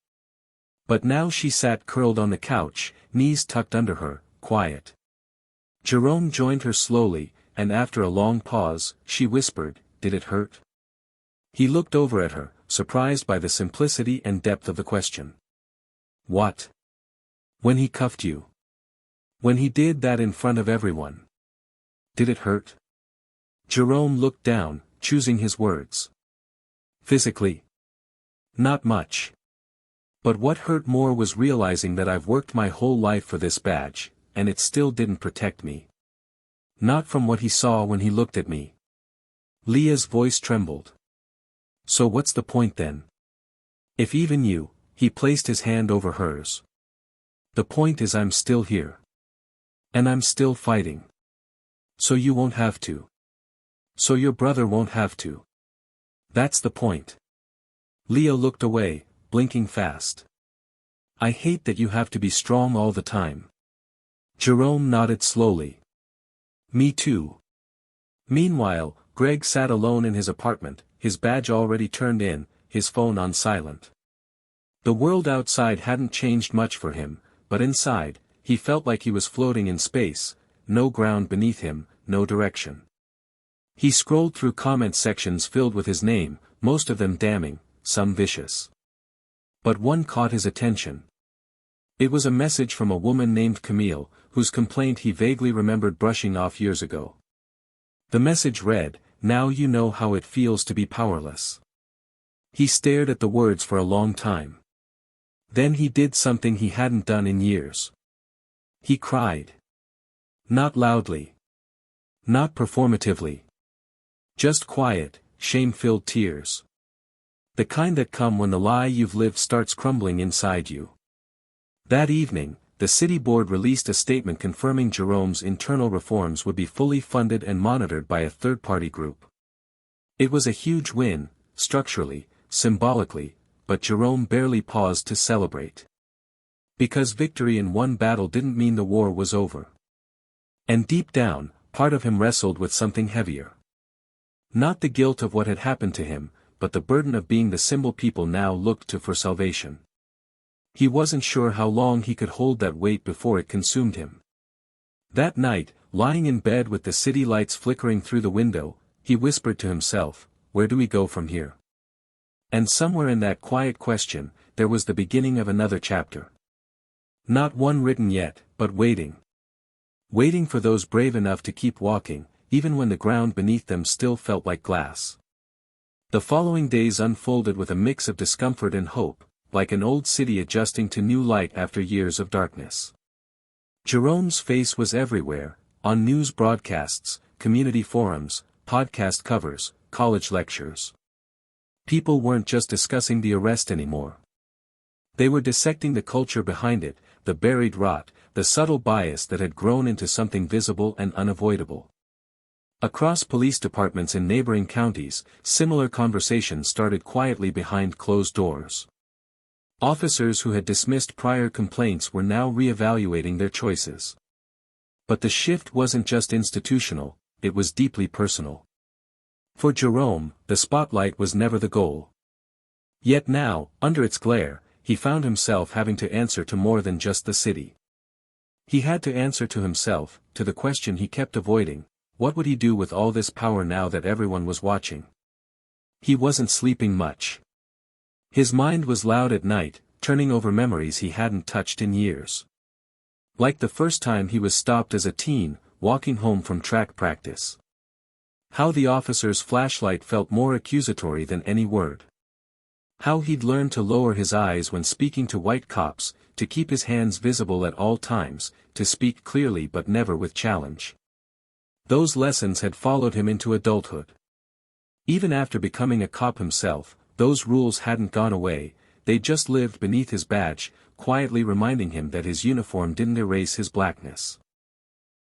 But now she sat curled on the couch, knees tucked under her, quiet. Jerome joined her slowly, and after a long pause, she whispered, "Did it hurt?" He looked over at her, surprised by the simplicity and depth of the question. "What? When he cuffed you? When he did that in front of everyone? Did it hurt?" Jerome looked down, choosing his words. "Physically? Not much. But what hurt more was realizing that I've worked my whole life for this badge, and it still didn't protect me. Not from what he saw when he looked at me." Leah's voice trembled. "So what's the point then? If even you," he placed his hand over hers. "The point is I'm still here. And I'm still fighting. So you won't have to. So your brother won't have to. That's the point." Leah looked away, blinking fast. "I hate that you have to be strong all the time." Jerome nodded slowly. "Me too." Meanwhile, Greg sat alone in his apartment, his badge already turned in, his phone on silent. The world outside hadn't changed much for him, but inside, he felt like he was floating in space, no ground beneath him, no direction. He scrolled through comment sections filled with his name, most of them damning, some vicious. But one caught his attention. It was a message from a woman named Camille, whose complaint he vaguely remembered brushing off years ago. The message read, "Now you know how it feels to be powerless." He stared at the words for a long time. Then he did something he hadn't done in years. He cried. Not loudly. Not performatively. Just quiet, shame-filled tears. The kind that come when the lie you've lived starts crumbling inside you. That evening, the city board released a statement confirming Jerome's internal reforms would be fully funded and monitored by a third-party group. It was a huge win, structurally, symbolically, but Jerome barely paused to celebrate. Because victory in one battle didn't mean the war was over. And deep down, part of him wrestled with something heavier. Not the guilt of what had happened to him, but the burden of being the symbol people now looked to for salvation. He wasn't sure how long he could hold that weight before it consumed him. That night, lying in bed with the city lights flickering through the window, he whispered to himself, "Where do we go from here?" And somewhere in that quiet question, there was the beginning of another chapter. Not one written yet, but waiting. Waiting for those brave enough to keep walking, even when the ground beneath them still felt like glass. The following days unfolded with a mix of discomfort and hope, like an old city adjusting to new light after years of darkness. Jerome's face was everywhere, on news broadcasts, community forums, podcast covers, college lectures. People weren't just discussing the arrest anymore. They were dissecting the culture behind it, the buried rot, the subtle bias that had grown into something visible and unavoidable. Across police departments in neighboring counties, similar conversations started quietly behind closed doors. Officers who had dismissed prior complaints were now re-evaluating their choices. But the shift wasn't just institutional, it was deeply personal. For Jerome, the spotlight was never the goal. Yet now, under its glare, he found himself having to answer to more than just the city. He had to answer to himself, to the question he kept avoiding: what would he do with all this power now that everyone was watching? He wasn't sleeping much. His mind was loud at night, turning over memories he hadn't touched in years. Like the first time he was stopped as a teen, walking home from track practice. How the officer's flashlight felt more accusatory than any word. How he'd learned to lower his eyes when speaking to white cops, to keep his hands visible at all times, to speak clearly but never with challenge. Those lessons had followed him into adulthood. Even after becoming a cop himself, those rules hadn't gone away, they just lived beneath his badge, quietly reminding him that his uniform didn't erase his blackness.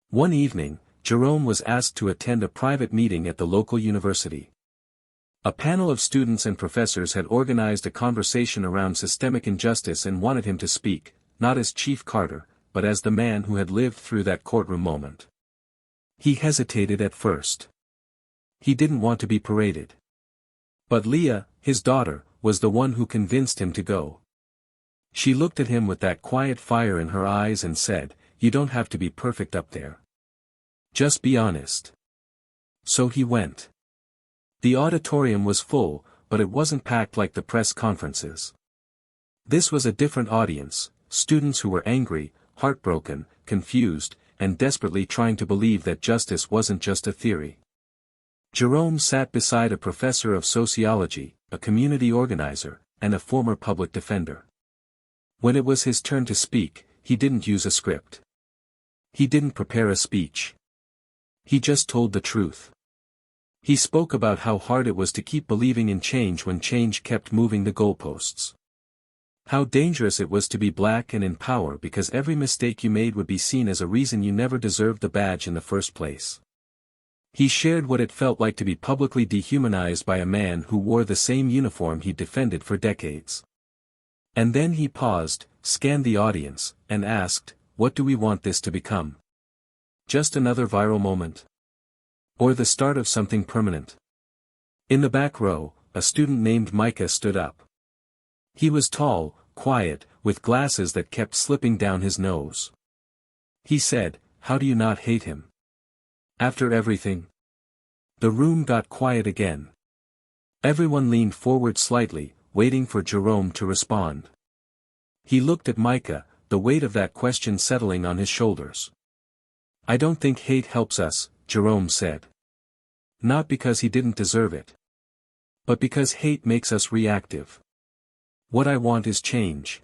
One evening, Jerome was asked to attend a private meeting at the local university. A panel of students and professors had organized a conversation around systemic injustice and wanted him to speak, not as Chief Carter, but as the man who had lived through that courtroom moment. He hesitated at first. He didn't want to be paraded. But Leah, his daughter, was the one who convinced him to go. She looked at him with that quiet fire in her eyes and said, "You don't have to be perfect up there. Just be honest." So he went. The auditorium was full, but it wasn't packed like the press conferences. This was a different audience, students who were angry, heartbroken, confused, and desperately trying to believe that justice wasn't just a theory. Jerome sat beside a professor of sociology, a community organizer, and a former public defender. When it was his turn to speak, he didn't use a script. He didn't prepare a speech. He just told the truth. He spoke about how hard it was to keep believing in change when change kept moving the goalposts. How dangerous it was to be black and in power because every mistake you made would be seen as a reason you never deserved the badge in the first place. He shared what it felt like to be publicly dehumanized by a man who wore the same uniform he'd defended for decades. And then he paused, scanned the audience, and asked, "What do we want this to become? Just another viral moment? Or the start of something permanent?" In the back row, a student named Micah stood up. He was tall, quiet, with glasses that kept slipping down his nose. He said, "How do you not hate him? After everything?" The room got quiet again. Everyone leaned forward slightly, waiting for Jerome to respond. He looked at Micah, the weight of that question settling on his shoulders. "I don't think hate helps us," Jerome said. "Not because he didn't deserve it. But because hate makes us reactive. What I want is change.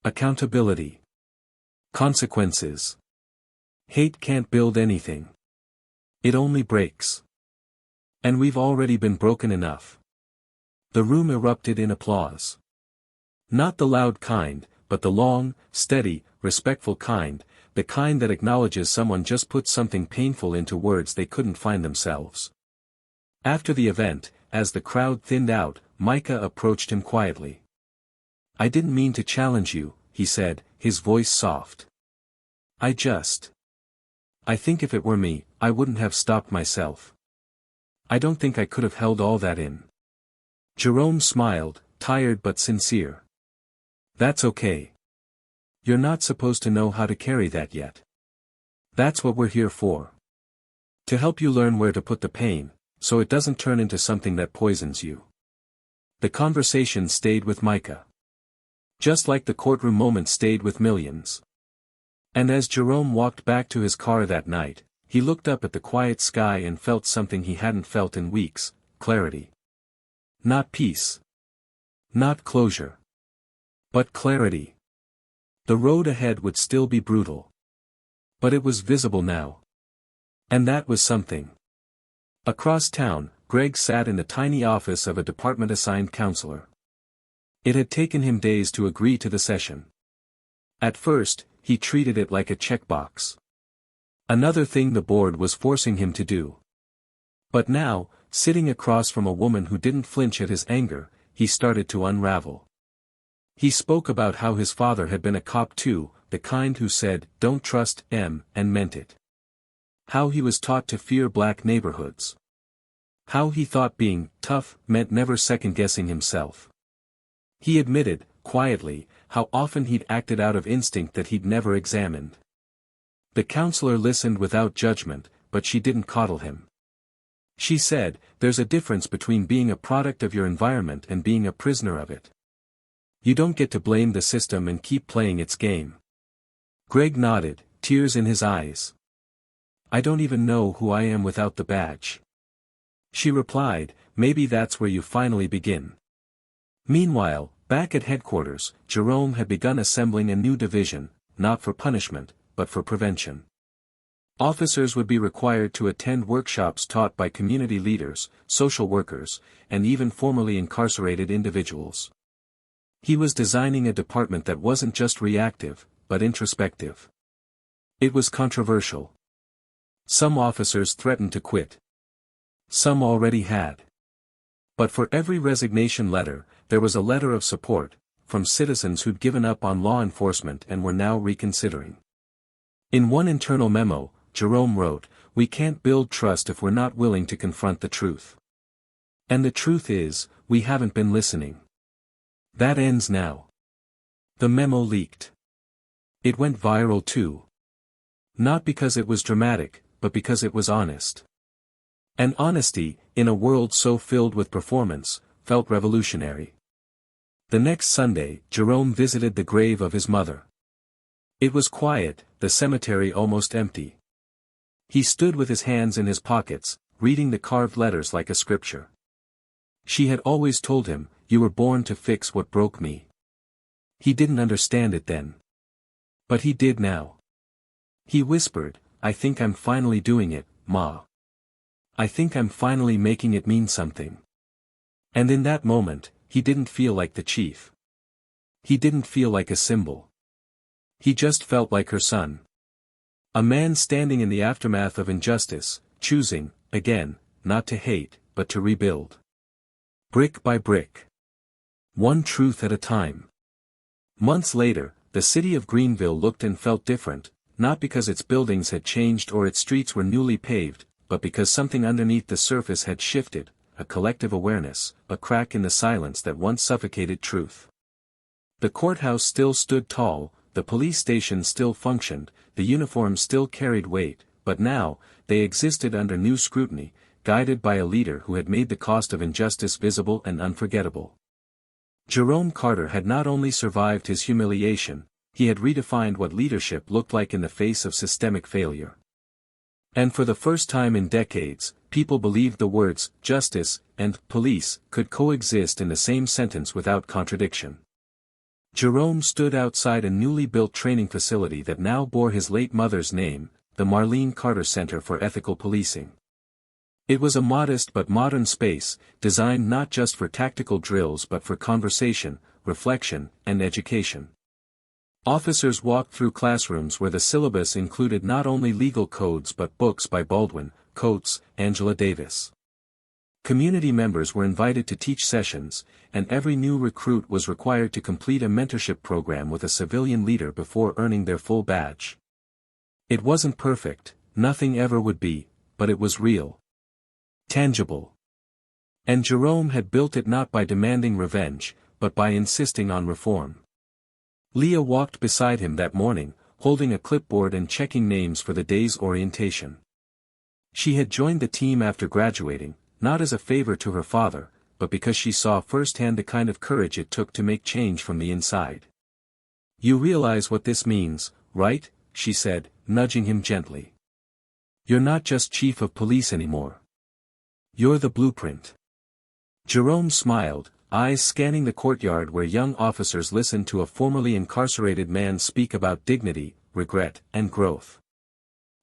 Accountability. Consequences. Hate can't build anything. It only breaks. And we've already been broken enough." The room erupted in applause. Not the loud kind, but the long, steady, respectful kind, the kind that acknowledges someone just put something painful into words they couldn't find themselves. After the event, as the crowd thinned out, Micah approached him quietly. "I didn't mean to challenge you," he said, his voice soft. I think if it were me, I wouldn't have stopped myself. I don't think I could have held all that in." Jerome smiled, tired but sincere. "That's okay. You're not supposed to know how to carry that yet. That's what we're here for. To help you learn where to put the pain, so it doesn't turn into something that poisons you." The conversation stayed with Micah. Just like the courtroom moment stayed with millions. And as Jerome walked back to his car that night, he looked up at the quiet sky and felt something he hadn't felt in weeks: clarity. Not peace. Not closure. But clarity. The road ahead would still be brutal. But it was visible now. And that was something. Across town, Greg sat in the tiny office of a department-assigned counselor. It had taken him days to agree to the session. At first, he treated it like a checkbox. Another thing the board was forcing him to do. But now, sitting across from a woman who didn't flinch at his anger, he started to unravel. He spoke about how his father had been a cop too, the kind who said, "Don't trust M," and meant it. How he was taught to fear black neighborhoods. How he thought being tough meant never second-guessing himself. He admitted, quietly, how often he'd acted out of instinct that he'd never examined. The counselor listened without judgment, but she didn't coddle him. She said, "There's a difference between being a product of your environment and being a prisoner of it. You don't get to blame the system and keep playing its game." Greg nodded, tears in his eyes. "I don't even know who I am without the badge." She replied, "Maybe that's where you finally begin." Meanwhile, back at headquarters, Jerome had begun assembling a new division, not for punishment, but for prevention. Officers would be required to attend workshops taught by community leaders, social workers, and even formerly incarcerated individuals. He was designing a department that wasn't just reactive, but introspective. It was controversial. Some officers threatened to quit. Some already had. But for every resignation letter, there was a letter of support, from citizens who'd given up on law enforcement and were now reconsidering. In one internal memo, Jerome wrote, "We can't build trust if we're not willing to confront the truth. And the truth is, we haven't been listening. That ends now." The memo leaked. It went viral too. Not because it was dramatic, but because it was honest. And honesty, in a world so filled with performance, felt revolutionary. The next Sunday, Jerome visited the grave of his mother. It was quiet, the cemetery almost empty. He stood with his hands in his pockets, reading the carved letters like a scripture. She had always told him, "You were born to fix what broke me." He didn't understand it then. But he did now. He whispered, "I think I'm finally doing it, Ma. I think I'm finally making it mean something." And in that moment, he didn't feel like the chief. He didn't feel like a symbol. He just felt like her son. A man standing in the aftermath of injustice, choosing, again, not to hate, but to rebuild. Brick by brick. One truth at a time. Months later, the city of Greenville looked and felt different, not because its buildings had changed or its streets were newly paved, but because something underneath the surface had shifted, a collective awareness, a crack in the silence that once suffocated truth. The courthouse still stood tall, the police station still functioned, the uniforms still carried weight, but now, they existed under new scrutiny, guided by a leader who had made the cost of injustice visible and unforgettable. Jerome Carter had not only survived his humiliation, he had redefined what leadership looked like in the face of systemic failure. And for the first time in decades, people believed the words, justice, and police, could coexist in the same sentence without contradiction. Jerome stood outside a newly built training facility that now bore his late mother's name, the Marlene Carter Center for Ethical Policing. It was a modest but modern space, designed not just for tactical drills but for conversation, reflection, and education. Officers walked through classrooms where the syllabus included not only legal codes but books by Baldwin, Coates, Angela Davis. Community members were invited to teach sessions, and every new recruit was required to complete a mentorship program with a civilian leader before earning their full badge. It wasn't perfect, nothing ever would be, but it was real. Tangible. And Jerome had built it not by demanding revenge, but by insisting on reform. Leah walked beside him that morning, holding a clipboard and checking names for the day's orientation. She had joined the team after graduating, not as a favor to her father, but because she saw firsthand the kind of courage it took to make change from the inside. "You realize what this means, right?" she said, nudging him gently. "You're not just chief of police anymore. You're the blueprint." Jerome smiled, eyes scanning the courtyard where young officers listened to a formerly incarcerated man speak about dignity, regret, and growth.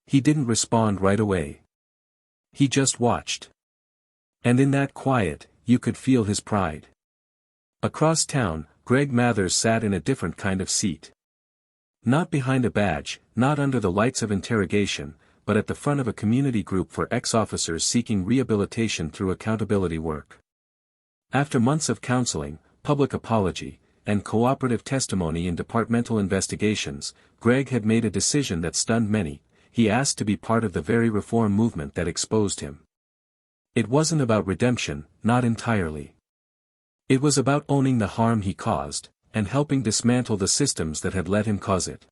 He didn't respond right away. He just watched. And in that quiet, you could feel his pride. Across town, Greg Mathers sat in a different kind of seat. Not behind a badge, not under the lights of interrogation, but at the front of a community group for ex-officers seeking rehabilitation through accountability work. After months of counseling, public apology, and cooperative testimony in departmental investigations, Greg had made a decision that stunned many. He asked to be part of the very reform movement that exposed him. It wasn't about redemption, not entirely. It was about owning the harm he caused, and helping dismantle the systems that had let him cause it.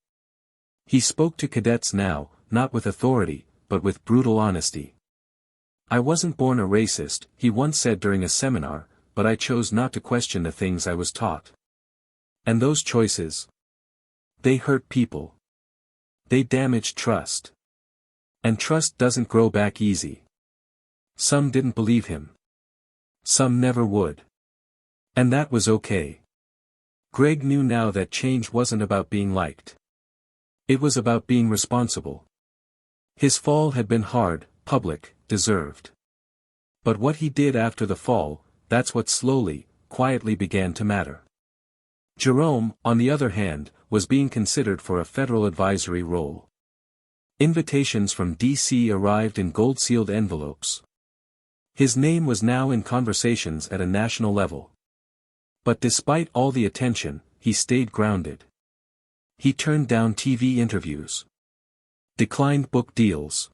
He spoke to cadets now, not with authority, but with brutal honesty. "I wasn't born a racist," he once said during a seminar, "but I chose not to question the things I was taught. And those choices, they hurt people. They damaged trust. And trust doesn't grow back easy." Some didn't believe him. Some never would. And that was okay. Greg knew now that change wasn't about being liked. It was about being responsible. His fall had been hard, public, deserved. But what he did after the fall, that's what slowly, quietly began to matter. Jerome, on the other hand, was being considered for a federal advisory role. Invitations from D.C. arrived in gold-sealed envelopes. His name was now in conversations at a national level. But despite all the attention, he stayed grounded. He turned down TV interviews. Declined book deals.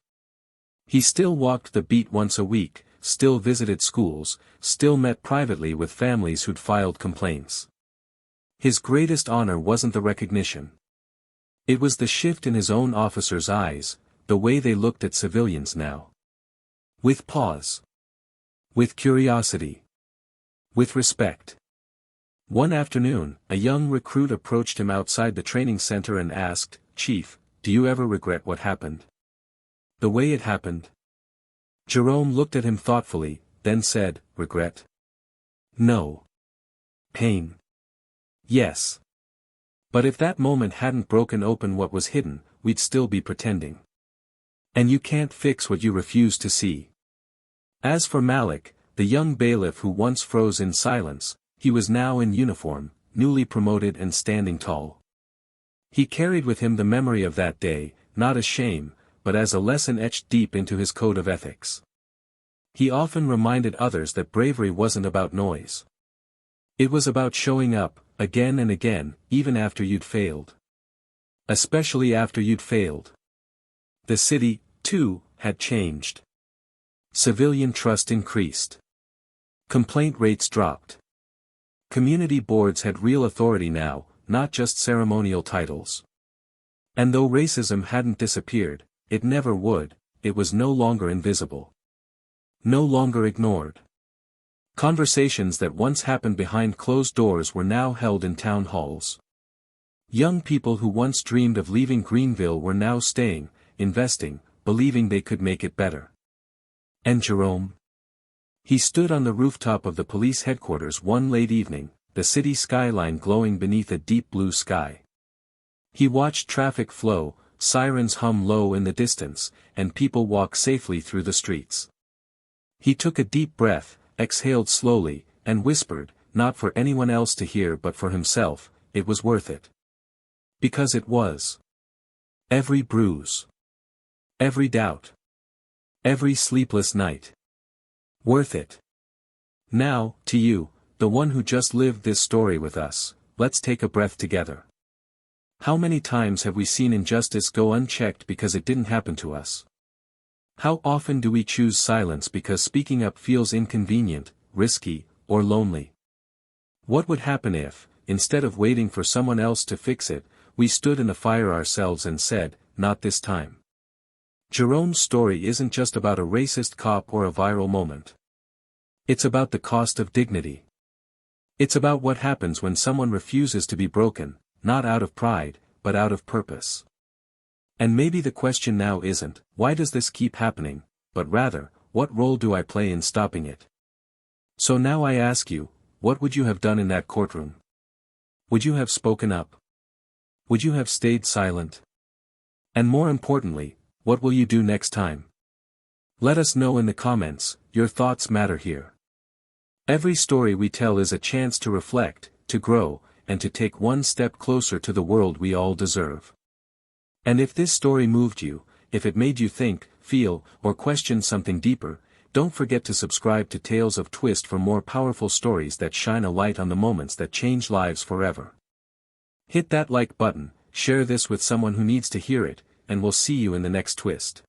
He still walked the beat once a week, still visited schools, still met privately with families who'd filed complaints. His greatest honor wasn't the recognition. It was the shift in his own officers' eyes, the way they looked at civilians now. With pause. With curiosity. With respect. One afternoon, a young recruit approached him outside the training center and asked, "Chief, do you ever regret what happened? The way it happened?" Jerome looked at him thoughtfully, then said, "Regret? No. Pain? Yes. But if that moment hadn't broken open what was hidden, we'd still be pretending. And you can't fix what you refuse to see." As for Malik, the young bailiff who once froze in silence, he was now in uniform, newly promoted and standing tall. He carried with him the memory of that day, not as shame, but as a lesson etched deep into his code of ethics. He often reminded others that bravery wasn't about noise. It was about showing up, again and again, even after you'd failed. Especially after you'd failed. The city, too, had changed. Civilian trust increased. Complaint rates dropped. Community boards had real authority now, not just ceremonial titles. And though racism hadn't disappeared, it never would, it was no longer invisible. No longer ignored. Conversations that once happened behind closed doors were now held in town halls. Young people who once dreamed of leaving Greenville were now staying, investing, believing they could make it better. And Jerome? He stood on the rooftop of the police headquarters one late evening, the city skyline glowing beneath a deep blue sky. He watched traffic flow, sirens hum low in the distance, and people walk safely through the streets. He took a deep breath, exhaled slowly, and whispered, not for anyone else to hear but for himself, it was worth it. Because it was. Every bruise. Every doubt. Every sleepless night. Worth it. Now, to you, the one who just lived this story with us, let's take a breath together. How many times have we seen injustice go unchecked because it didn't happen to us? How often do we choose silence because speaking up feels inconvenient, risky, or lonely? What would happen if, instead of waiting for someone else to fix it, we stood in the fire ourselves and said, "Not this time"? Jerome's story isn't just about a racist cop or a viral moment. It's about the cost of dignity. It's about what happens when someone refuses to be broken, not out of pride, but out of purpose. And maybe the question now isn't, why does this keep happening, but rather, what role do I play in stopping it? So now I ask you, what would you have done in that courtroom? Would you have spoken up? Would you have stayed silent? And more importantly, what will you do next time? Let us know in the comments, your thoughts matter here. Every story we tell is a chance to reflect, to grow, and to take one step closer to the world we all deserve. And if this story moved you, if it made you think, feel, or question something deeper, don't forget to subscribe to Tales of Twist for more powerful stories that shine a light on the moments that change lives forever. Hit that like button, share this with someone who needs to hear it, and we'll see you in the next twist.